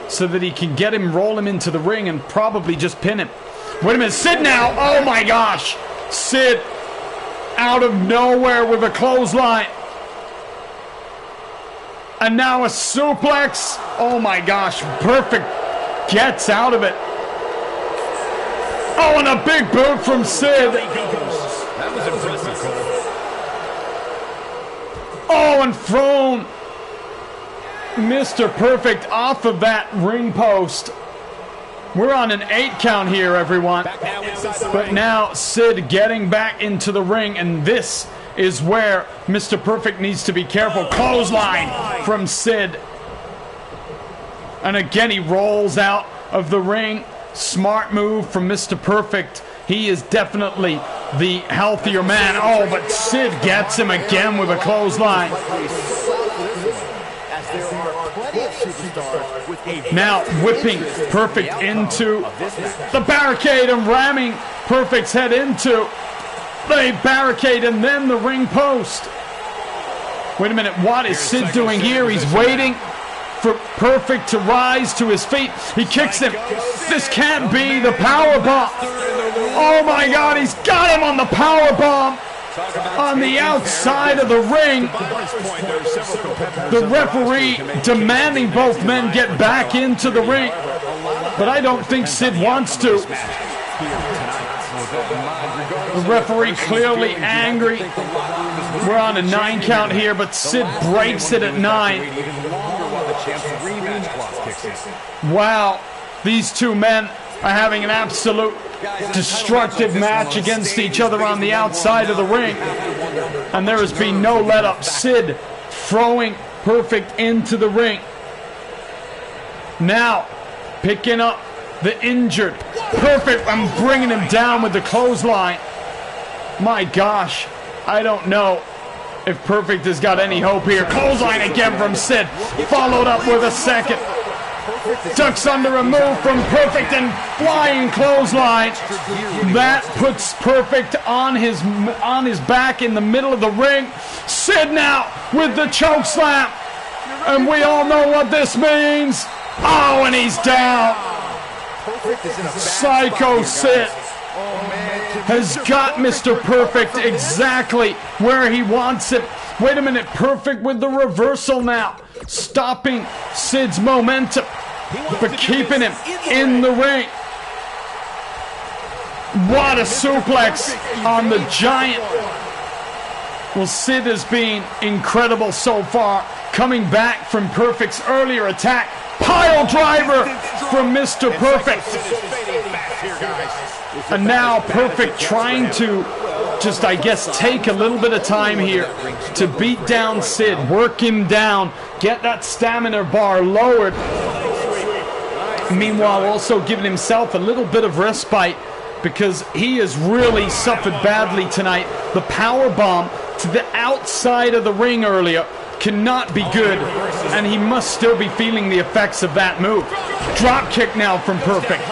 so that he can get him, roll him into the ring, and probably just pin him. Wait a minute, Sid now! Oh my gosh! Sid out of nowhere with a clothesline. And now a suplex. Oh my gosh, Perfect gets out of it. Oh, and a big boot from Sid.
That was impressive, Cole.
Oh, and thrown Mr. Perfect off of that ring post. We're on an 8 count here, everyone. But now Sid getting back into the ring, and this is where Mr. Perfect needs to be careful. Clothesline from Sid. And again, he rolls out of the ring. Smart move from Mr. Perfect. He is definitely the healthier man. Oh, but Sid gets him again with a clothesline. Now whipping Perfect into the barricade and ramming Perfect's head into the barricade and then the ring post. Wait a minute, what is Sid doing here? He's waiting for Perfect to rise to his feet. He kicks him. This can't be the power bomb. Oh my God, he's got him on the power bomb on the outside of the ring. The referee demanding both men get back into the ring, but I don't think Sid wants to. The referee clearly angry. We're on a 9 count here, but Sid breaks it at 9. Wow, these two men are having an absolute destructive match against each other on the outside of the ring, and there has been no let up. Sid throwing Perfect into the ring. Now picking up the injured Perfect. I'm bringing him down with the clothesline. My gosh. I don't know if Perfect has got any hope here. Clothesline again from Sid. Followed up with a second. Ducks under a move from Perfect and flying clothesline. That puts Perfect on his back in the middle of the ring. Sid now with the choke slam. And we all know what this means. Oh, and he's down. Psycho Sid has got Mr. Perfect exactly where he wants it. Wait a minute, Perfect with the reversal now. Stopping Sid's momentum, but keeping him in the ring. What a suplex on the Giant. Well, Sid has been incredible so far. Coming back from Perfect's earlier attack. Pile driver from Mr. Perfect. And now Perfect trying to just, I guess, take a little bit of time here to beat down Sid, work him down, get that stamina bar lowered. Meanwhile, also giving himself a little bit of respite because he has really suffered badly tonight. The power bomb to the outside of the ring earlier cannot be good, and he must still be feeling the effects of that move. Drop kick now from Perfect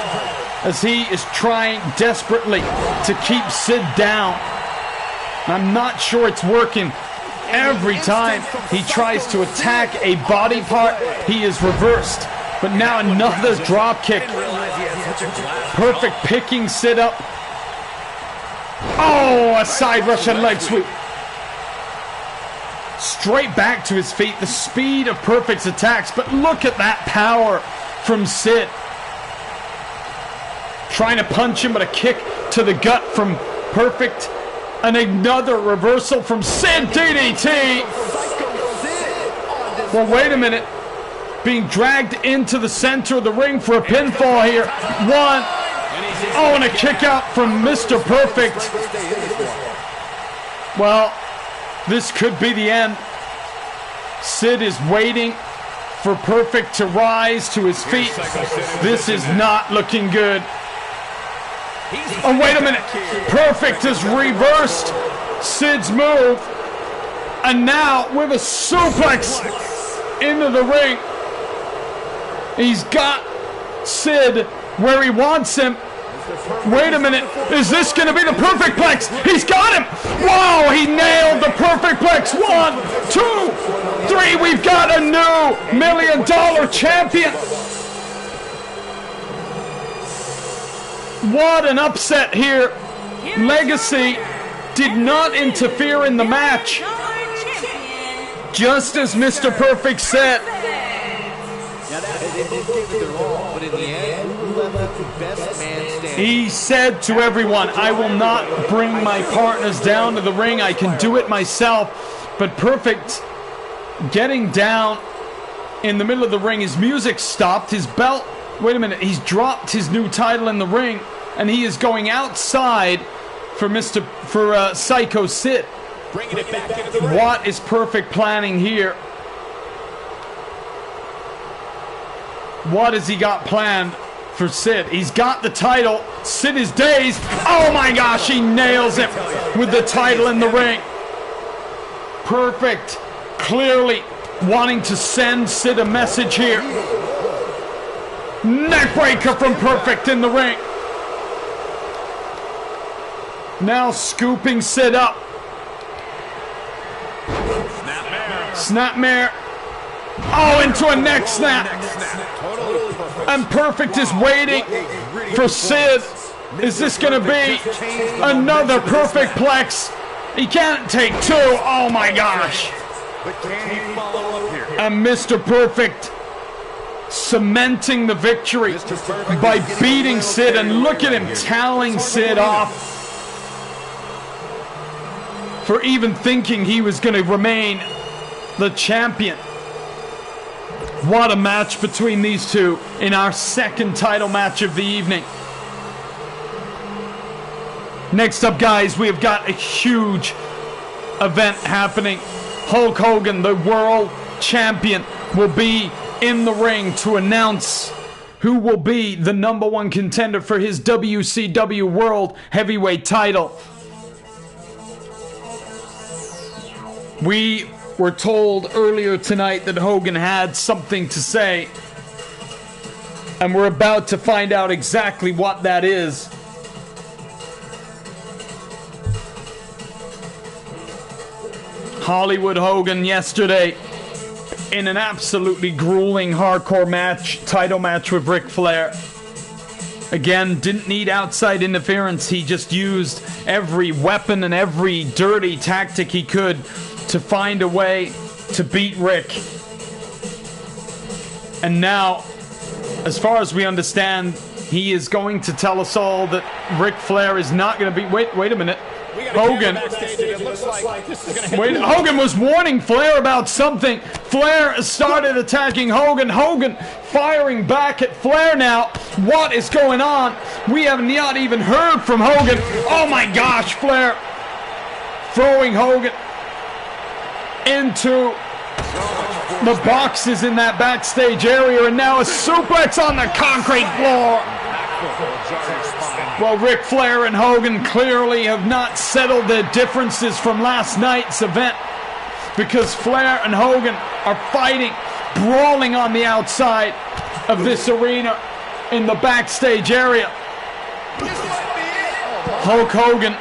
as he is trying desperately to keep Sid down. I'm not sure it's working. Every time he tries to attack a body part, he is reversed. But now another drop kick. Perfect picking Sid up. Oh, a side Russian leg sweep. Straight back to his feet. The speed of Perfect's attacks. But look at that power from Sid. Trying to punch him, but a kick to the gut from Perfect. And another reversal from Sid. DDT. Well, wait a minute. Being dragged into the center of the ring for a pinfall here. One. Oh, and a kick out from Mr. Perfect. Well, this could be the end. Sid is waiting for Perfect to rise to his feet. This is not looking good. Oh, wait a minute. Perfect has reversed Sid's move. And now with a suplex into the ring. He's got Sid where he wants him. Wait a minute. Is this going to be the Perfect Plex? He's got him. Wow, he nailed the Perfect Plex. 1, 2, 3. We've got a new $1 million champion. What an upset here. Legacy did not interfere in the match. Just as Mr. Perfect said. He said to everyone, I will not bring my partners down to the ring. I can do it myself. But Perfect getting down in the middle of the ring. His music stopped. His belt. Wait a minute. He's dropped his new title in the ring. And he is going outside for Psycho Sid. What is Perfect planning here? What has he got planned for Sid? He's got the title. Sid is dazed. Oh my gosh, he nails him with the title in the ring. Perfect. Clearly wanting to send Sid a message here. Neckbreaker from Perfect in the ring. Now scooping Sid up. Snapmare. Oh, into a neck snap. And Perfect is waiting for Sid. Is this going to be another Perfect Plex? He can't take two. Oh my gosh. And Mr. Perfect cementing the victory by beating Sid. And look at him toweling Sid off for even thinking he was going to remain the champion. What a match between these two in our second title match of the evening. Next up, guys, we have got a huge event happening. Hulk Hogan, the world champion, will be in the ring to announce who will be the #1 contender for his WCW World Heavyweight title. We were told earlier tonight that Hogan had something to say, and we're about to find out exactly what that is. Hollywood Hogan yesterday in an absolutely grueling hardcore match, title match with Ric Flair. Again, didn't need outside interference. He just used every weapon and every dirty tactic he could to find a way to beat Rick. And now, as far as we understand, he is going to tell us all that Ric Flair is not going to be... Wait a minute. Hogan. Hogan was warning Flair about something. Flair started attacking Hogan. Hogan firing back at Flair now. What is going on? We have not even heard from Hogan. Oh my gosh, Flair throwing Hogan into the boxes in that backstage area, and now a suplex on the concrete floor. Well, Ric Flair and Hogan clearly have not settled their differences from last night's event, because Flair and Hogan are fighting, brawling on the outside of this arena in the backstage area. Hulk Hogan,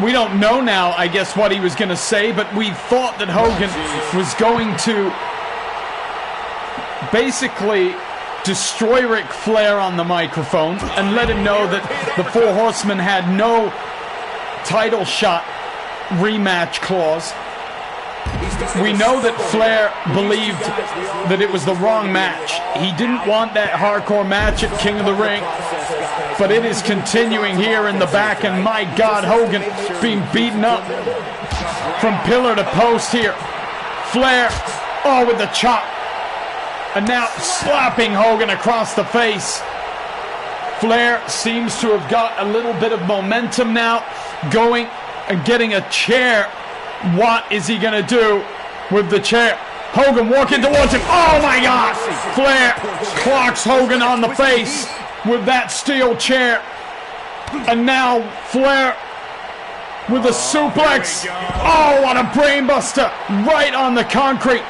we don't know now, I guess, what he was going to say, but we thought that Hogan was going to basically destroy Ric Flair on the microphone and let him know that the Four Horsemen had no title shot rematch clause. We know that Flair believed that it was the wrong match. He didn't want that hardcore match at King of the Ring, but it is continuing here in the back, and my God, Hogan being beaten up from pillar to post here. Flair, oh, with the chop. And now slapping Hogan across the face. Flair seems to have got a little bit of momentum now, going and getting a chair. What is he going to do with the chair? Hogan walking towards him. Oh my God! Flair clocks Hogan on the face with that steel chair. And now Flair with a suplex. Oh, what a brainbuster! Right on the concrete.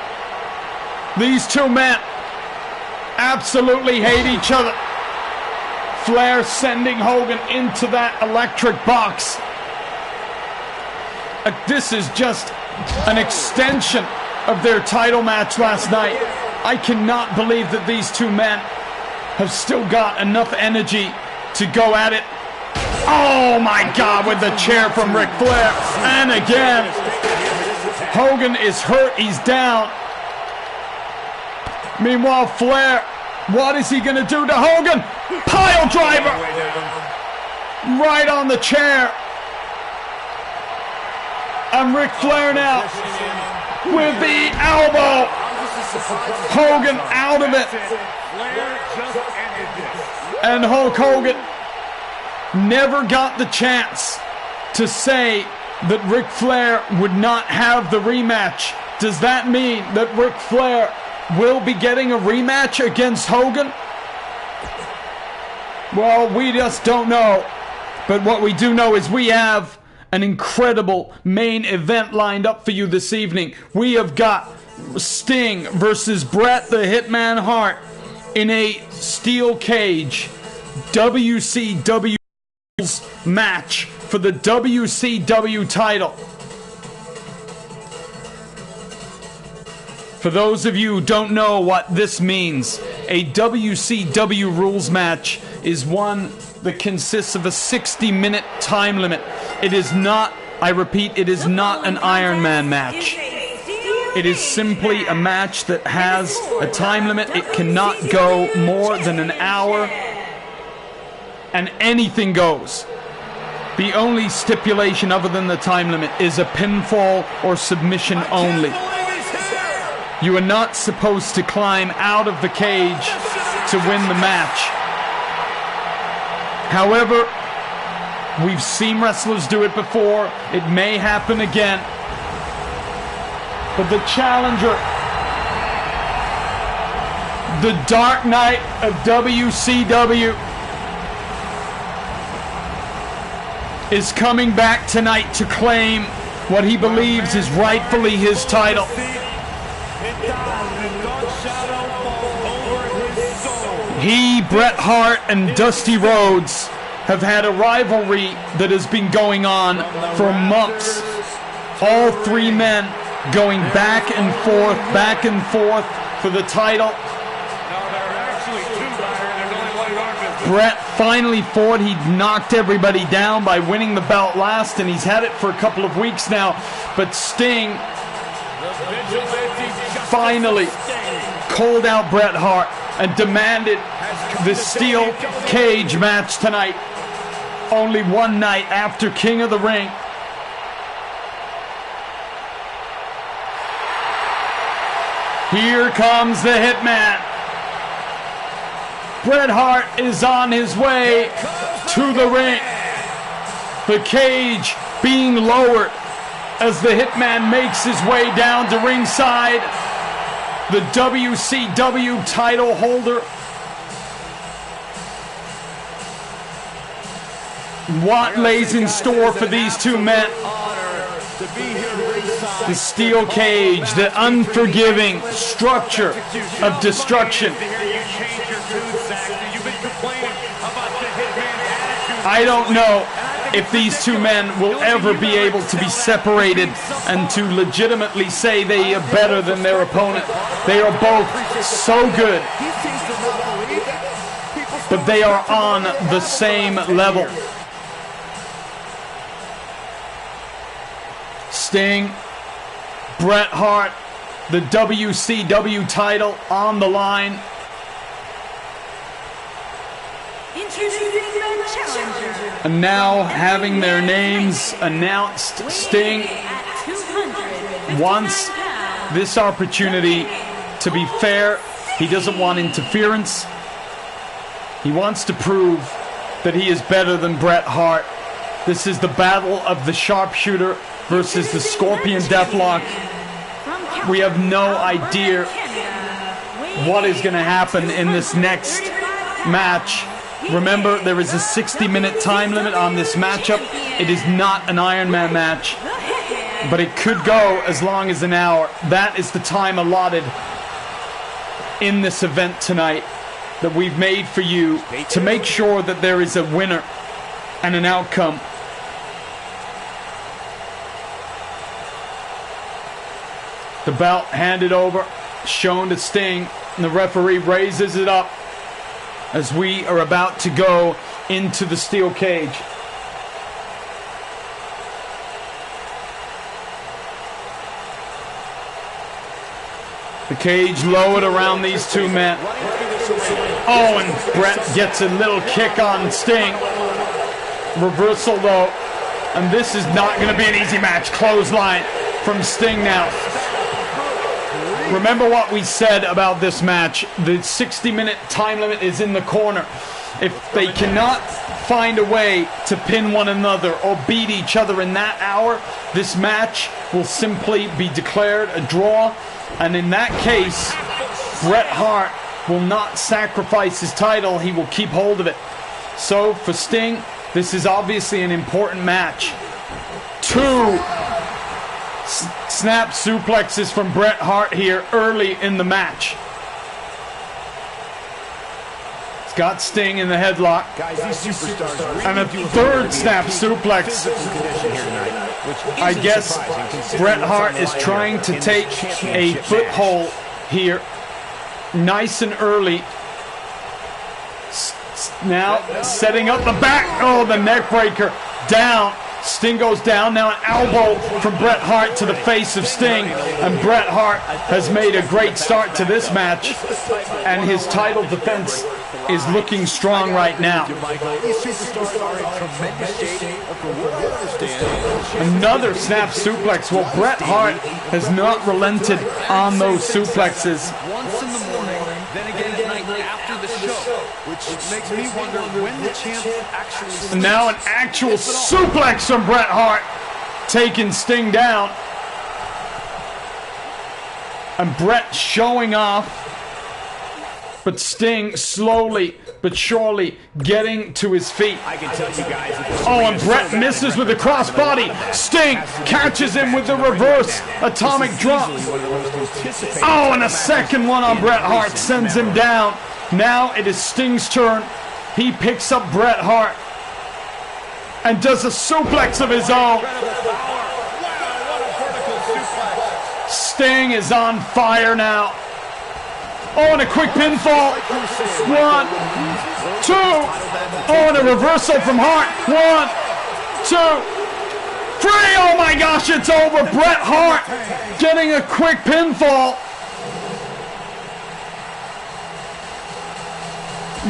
These two men absolutely hate each other. Flair sending Hogan into that electric box. This is just an extension of their title match last night. I cannot believe that these two men have still got enough energy to go at it. Oh my God, with the chair from Ric Flair. And again, Hogan is hurt, he's down. Meanwhile, Flair, what is he going to do to Hogan? Pile driver! Right on the chair. And Ric Flair now with the elbow. Hogan out of it. And Hulk Hogan never got the chance to say that Ric Flair would not have the rematch. Does that mean that Ric Flair will be getting a rematch against Hogan? Well, we just don't know. But what we do know is we have an incredible main event lined up for you this evening. We have got Sting versus Bret the Hitman Hart in a steel cage WCW match for the WCW title. For those of you who don't know what this means, a WCW rules match is one that consists of a 60-minute time limit. It is not, I repeat, it is not an Iron Man match. It is simply a match that has a time limit. It cannot go more than an hour, and anything goes. The only stipulation other than the time limit is a pinfall or submission only. You are not supposed to climb out of the cage to win the match. However, we've seen wrestlers do it before. It may happen again. But the challenger The Dark Knight of WCW is coming back tonight to claim what he believes is rightfully his title. He, Bret Hart, and Dusty Rhodes have had a rivalry that has been going on for months. All three men going back and forth for the title. Bret finally thought he'd knocked everybody down by winning the belt last, and he's had it for a couple of weeks now. But Sting finally called out Bret Hart and demanded the steel cage match tonight. Only one night after King of the Ring. Here comes the Hitman. Bret Hart is on his way to the ring. The cage being lowered as the Hitman makes his way down to ringside. The WCW title holder. What lays in store for these two men? The steel cage, the unforgiving structure of destruction. I don't know if these two men will ever be able to be separated and to legitimately say they are better than their opponent. They are both so good, but they are on the same level. Sting, Bret Hart, the WCW title on the line. And now having their names announced, Sting wants this opportunity to be fair. He doesn't want interference. He wants to prove that he is better than Bret Hart. This is the battle of the sharpshooter versus the Scorpion Deathlock. We have no idea what is going to happen in this next match. Remember, there is a 60-minute time limit on this matchup. It is not an Iron Man match, but it could go as long as an hour. That is the time allotted in this event tonight that we've made for you to make sure that there is a winner and an outcome. The belt handed over, shown to Sting, and the referee raises it up as we are about to go into the steel cage. The cage lowered around these two men. Oh, and Bret gets a little kick on Sting. Reversal though, and this is not going to be an easy match. Clothesline from Sting now. Remember what we said about this match. The 60-minute time limit is in the corner. If they cannot find a way to pin one another or beat each other in that hour, this match will simply be declared a draw. And in that case, Bret Hart will not sacrifice his title. He will keep hold of it. So for Sting, this is obviously an important match. Two snap suplexes from Bret Hart here early in the match. He's got Sting in the headlock. And a third snap suplex. I guess Bret Hart is trying to take a foothold here. Nice and early. Now setting up the back. Oh, the neck breaker. Down. Sting goes down. Now an elbow from Bret Hart to the face of Sting. And Bret Hart has made a great start to this match. And his title defense is looking strong right now. Another snap suplex. Well, Bret Hart has not relented on those suplexes.
Once in the morning, then again at night after the show, which makes me wonder when the champ actually...
And now an actual suplex from Bret Hart, taking Sting down. And Bret showing off But Sting slowly but surely getting to his feet.
I can tell you guys.
Oh, and Bret misses with the crossbody. Sting catches him with the reverse atomic drop. Oh, and a second one on Bret Hart sends him down. Now it is Sting's turn. He picks up Bret Hart and does a suplex of his own. Sting is on fire now. Oh, and a quick pinfall. 1, 2. Oh, and a reversal from Hart. 1, 2, 3. Oh my gosh, it's over. Bret Hart getting a quick pinfall.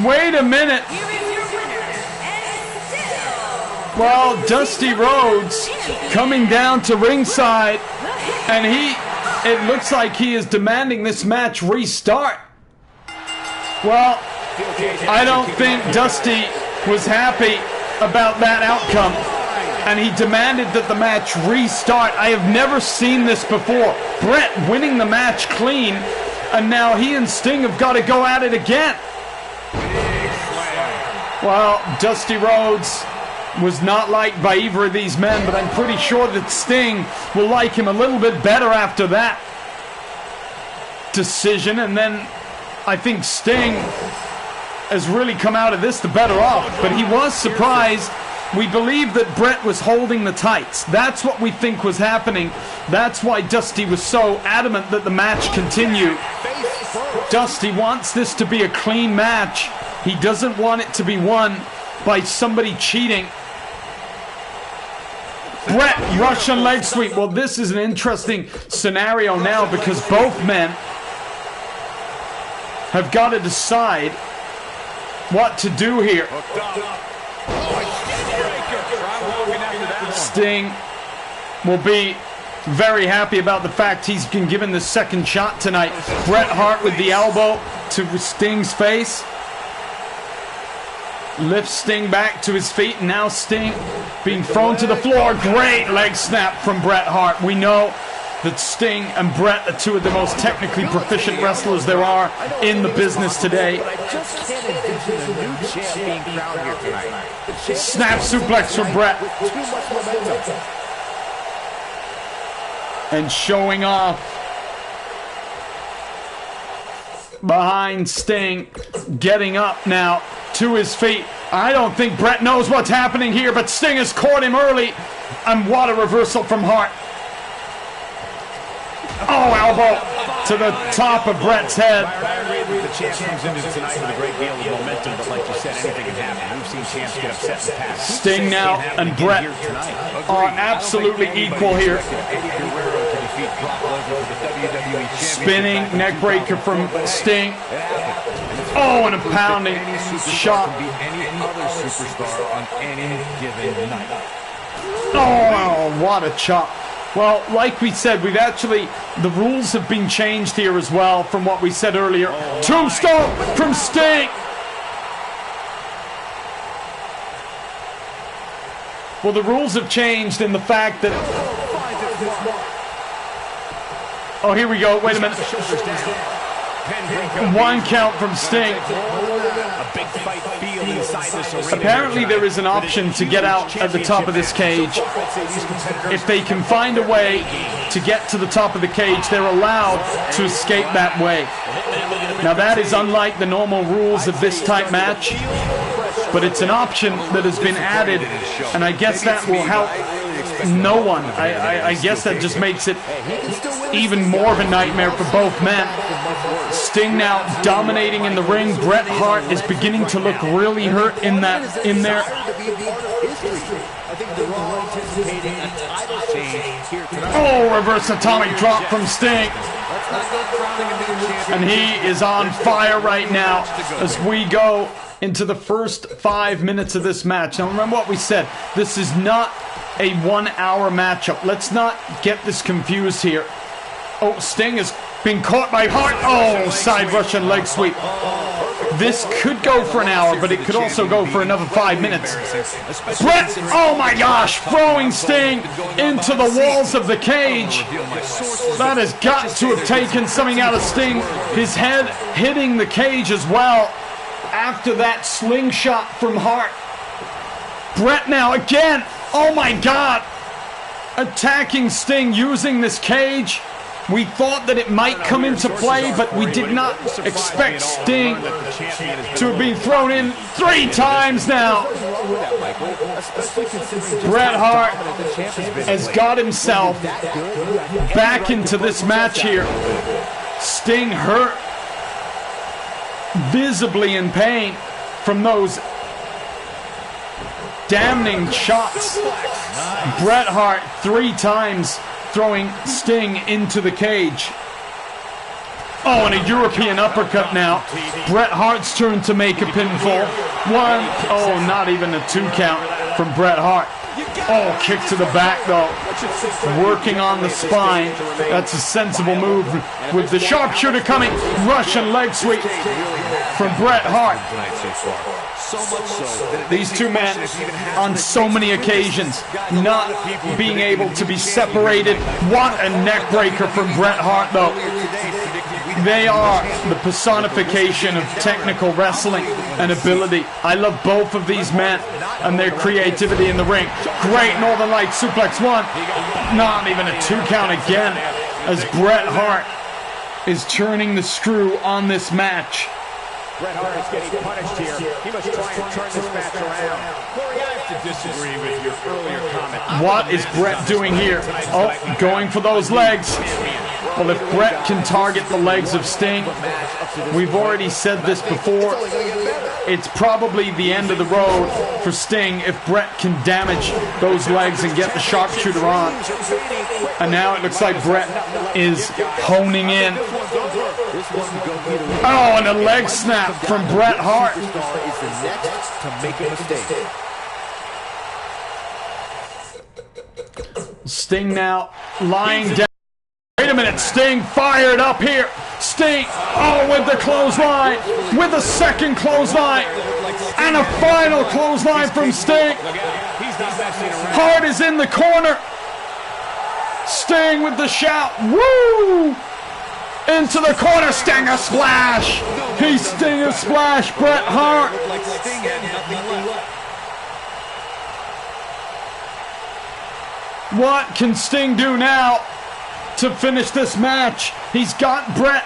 Wait a minute. Well, Dusty Rhodes coming down to ringside, and it looks like he is demanding this match restart. Well, I don't think Dusty was happy about that outcome, and he demanded that the match restart. I have never seen this before. Bret winning the match clean, and now he and Sting have got to go at it again. Well, Dusty Rhodes was not liked by either of these men, but I'm pretty sure that Sting will like him a little bit better after that decision. And then I think Sting has really come out of this the better off, but he was surprised. We believe that Bret was holding the tights. That's what we think was happening. That's why Dusty was so adamant that the match continue. Dusty wants this to be a clean match. He doesn't want it to be won by somebody cheating. Bret, Russian leg sweep. Well, this is an interesting scenario now because both men have got to decide what to do here. Sting will be very happy about the fact he's been given the second shot tonight. Bret Hart with the elbow to Sting's face. Lifts Sting back to his feet. Now Sting being thrown to the floor. Great leg snap from Bret Hart. We know that Sting and Bret are two of the most technically proficient wrestlers there are in the business today. Snap suplex from Bret. And showing off behind Sting, getting up now to his feet. I don't think Bret knows what's happening here, but Sting has caught him early. And what a reversal from Hart. Oh, elbow to the top of Bret's head.
The champ comes into tonight with a great deal of momentum, but like you said, anything can happen. We've seen champs get upset in the past.
Sting now and Bret are absolutely equal here. Spinning neckbreaker from Sting. Oh, and a pounding shot. Oh, what a chop. Well, like we said, the rules have been changed here as well from what we said earlier. Tombstone from Sting. Well, the rules have changed in the fact that... Oh, here we go. Wait a minute. 1 count from Sting. Apparently there is an option to get out at the top of this cage. If they can find a way to get to the top of the cage, they're allowed to escape that way. Now that is unlike the normal rules of this type match, but it's an option that has been added, and I guess that will help no one. I guess that just makes it even more of a nightmare for both men. Sting now dominating in the ring. Bret Hart is beginning to look really hurt in there. Oh, reverse atomic drop from Sting. And he is on fire right now as we go into the first 5 minutes of this match. Now remember what we said. This is not a 1 hour matchup. Let's not get this confused here. Oh, Sting has been caught by Hart. Oh, side Russian leg sweep. This could go for an hour, but it could also go for another 5 minutes. Bret, oh my gosh, throwing Sting into the walls of the cage. That has got to have taken something out of Sting. His head hitting the cage as well after that slingshot from Hart. Bret now again, oh my God, attacking Sting using this cage. We thought that it might come into play, but we did not expect Sting to have been thrown in 3 times now. Bret Hart has got himself back into this match here. Sting hurt, visibly in pain from those damning shots. Bret Hart 3 times throwing Sting into the cage. Oh, and a European uppercut now. Bret Hart's turn to make a pinfall. 1, oh, not even a 2 count from Bret Hart. Oh, kick to the back though. Working on the spine. That's a sensible move with the sharpshooter coming. Russian leg sweep from Bret Hart. These two men on so many occasions not being able to be separated. What a neck breaker from Bret Hart though. They are the personification of technical wrestling and ability. I love both of these men and their creativity in the ring. Great Northern Light suplex 1. Not even a 2 count again as Bret Hart is turning the screw on this match.
Bret Hart is getting punished here. He must try and turn this match around. Corey, I have to disagree with your earlier comment.
What is Bret doing here? Oh, going for those legs. Well, if Bret can target the legs of Sting, we've already said this before, it's probably the end of the road for Sting if Bret can damage those legs and get the sharpshooter on. And now it looks like Bret is honing in. Oh, and a leg snap from Bret Hart. Sting now lying down. Wait a minute, Sting fired up here. Sting, oh, with the clothesline, with a second clothesline, and a final clothesline from Sting. Hart is in the corner. Sting with the shout, woo! Into the corner, Stinger splash. He Stinger splash, Bret Hart. What can Sting do now to finish this match? He's got Bret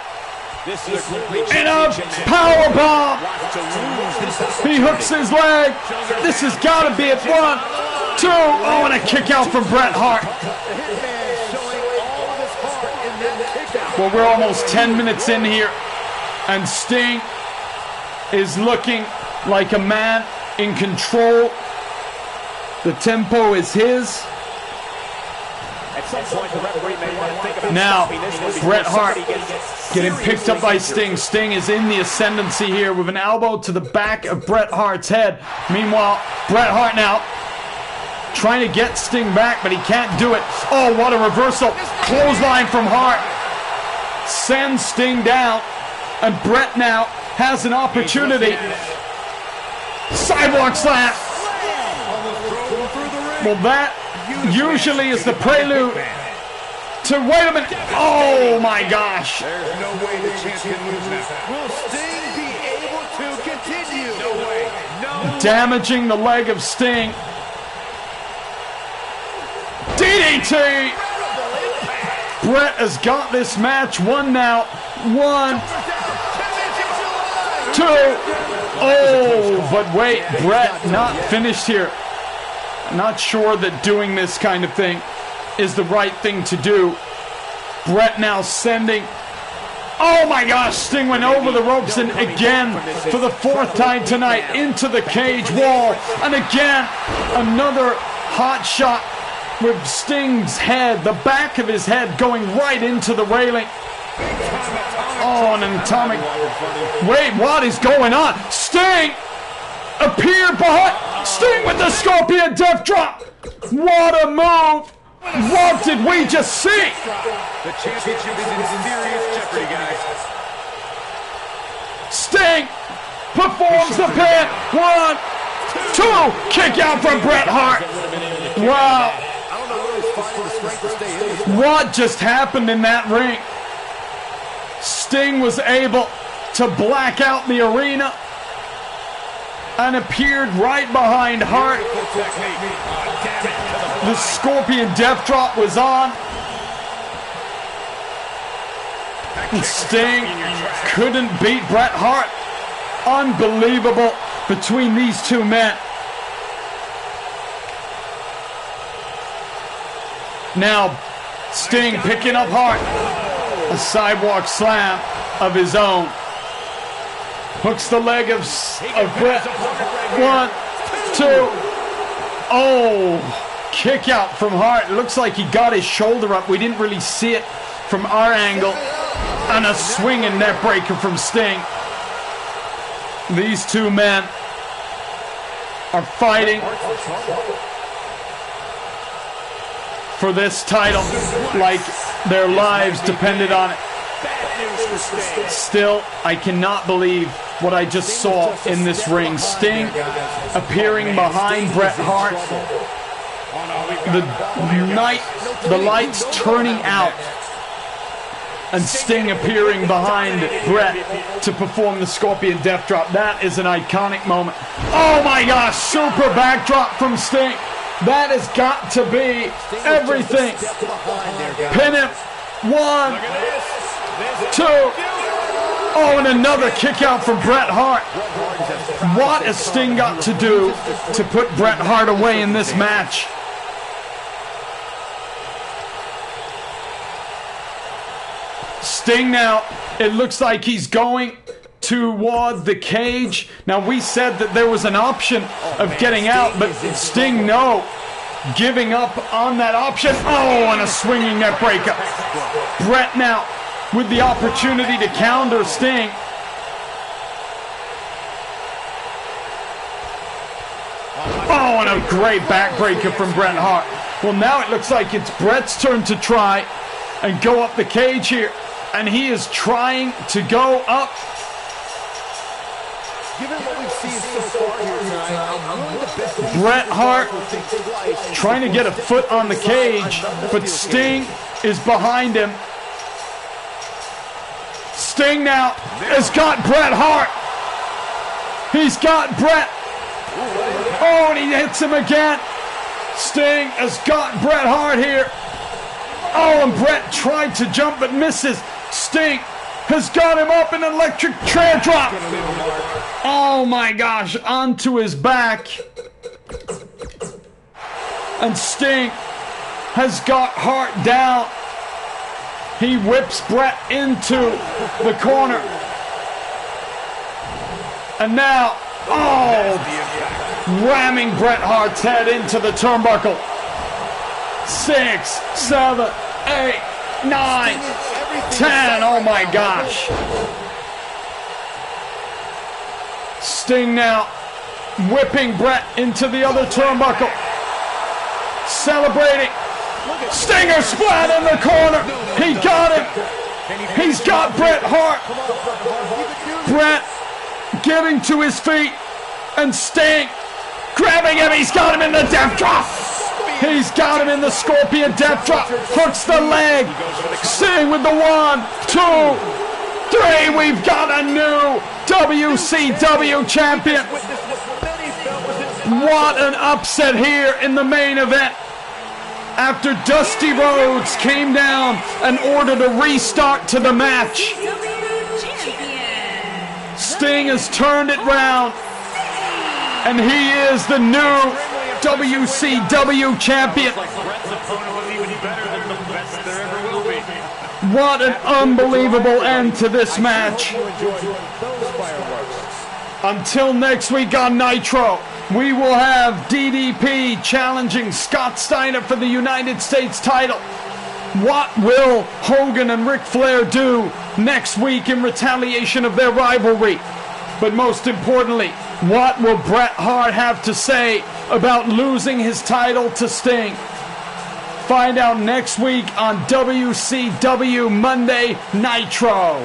in a power bomb. He hooks his leg. This has got to be it. 1, 2. Oh, and a kick out from Bret Hart. Well, we're almost 10 minutes in here, and Sting is looking like a man in control. The tempo is his. Now, Bret Hart getting picked up by Sting. Sting is in the ascendancy here with an elbow to the back of Bret Hart's head. Meanwhile, Bret Hart now trying to get Sting back, but he can't do it. Oh, what a reversal. Clothesline from Hart. Sends Sting down, and Bret now has an opportunity. Sidewalk slam. Well, that usually is the prelude to, wait a minute, oh my gosh.
There's no way the champion loses now. Will Sting be able to continue? No way. No.
Damaging the leg of Sting. DDT. Bret has got this match won now. 1, 2. Oh, but wait, Bret not finished here. Not sure that doing this kind of thing is the right thing to do. Bret now sending. Oh my gosh, Sting went over the ropes and again, for the 4th time tonight, into the cage wall. And again, another hot shot with Sting's head, the back of his head going right into the railing. Oh, an atomic. Wait, what is going on? Sting appeared behind. Sting with the Scorpion Death Drop. What a move. What did we just see?
The championship is in serious jeopardy, guys.
Sting performs the pin. 1, 2, kick out from Bret Hart. Wow. What just happened in that ring? Sting was able to black out the arena and appeared right behind Hart. The Scorpion Death Drop was on. Sting couldn't beat Bret Hart. Unbelievable between these two men. Now, Sting picking up Hart. A sidewalk slam of his own. Hooks the leg of Bret. 1, 2. Oh, kick out from Hart. It looks like he got his shoulder up. We didn't really see it from our angle. And a swinging neck breaker from Sting. These two men are fighting for this title like their lives depended on it. Still, I cannot believe what I just saw in this ring. Sting appearing behind Bret Hart. The lights turning out. And Sting appearing behind Bret to perform the Scorpion Death Drop. That is an iconic moment. Oh my gosh, super backdrop from Sting. That has got to be everything. Pin him. 1, 2. Oh, and another kick out from Bret Hart. What has Sting got to do to put Bret Hart away in this match? Sting now, it looks like he's going toward the cage. Now, we said that there was an option of getting out, but Sting, no. Giving up on that option. Oh, and a swinging neck breaker. Bret now with the opportunity to counter Sting. Oh, and a great backbreaker from Bret Hart. Well, now it looks like it's Bret's turn to try and go up the cage here. And he is trying to go up.
Given what we've seen so far here tonight, I'm willing to bet
Bret Hart trying to get a foot on the cage, but Sting is behind him. Sting now has got Bret Hart. He's got Bret. Oh, and he hits him again. Sting has got Bret Hart here. Oh, and Bret tried to jump but misses. Sting has got him up in an electric chair drop. Oh my gosh, onto his back. And Sting has got Hart down. He whips Bret into the corner. And now, ramming Bret Hart's head into the turnbuckle. 6, 7, 8, 9, 10. Oh my gosh. Sting now whipping Bret into the other turnbuckle. Celebrating. Stinger splat in the corner. He got him. He's got Bret Hart. Bret getting to his feet. And Sting grabbing him. He's got him in the death drop. He's got him in the Scorpion Death Drop. Hooks the leg. Sting with the 1, 2, 3. We've got a new WCW champion. What an upset here in the main event. After Dusty Rhodes came down and ordered a restart to the match. Sting has turned it round. And he is the new WCW champion. What an unbelievable end to this match. Until next week on Nitro, we will have DDP challenging Scott Steiner for the United States title. What will Hogan and Ric Flair do next week in retaliation of their rivalry? But most importantly, what will Bret Hart have to say about losing his title to Sting? Find out next week on WCW Monday Nitro.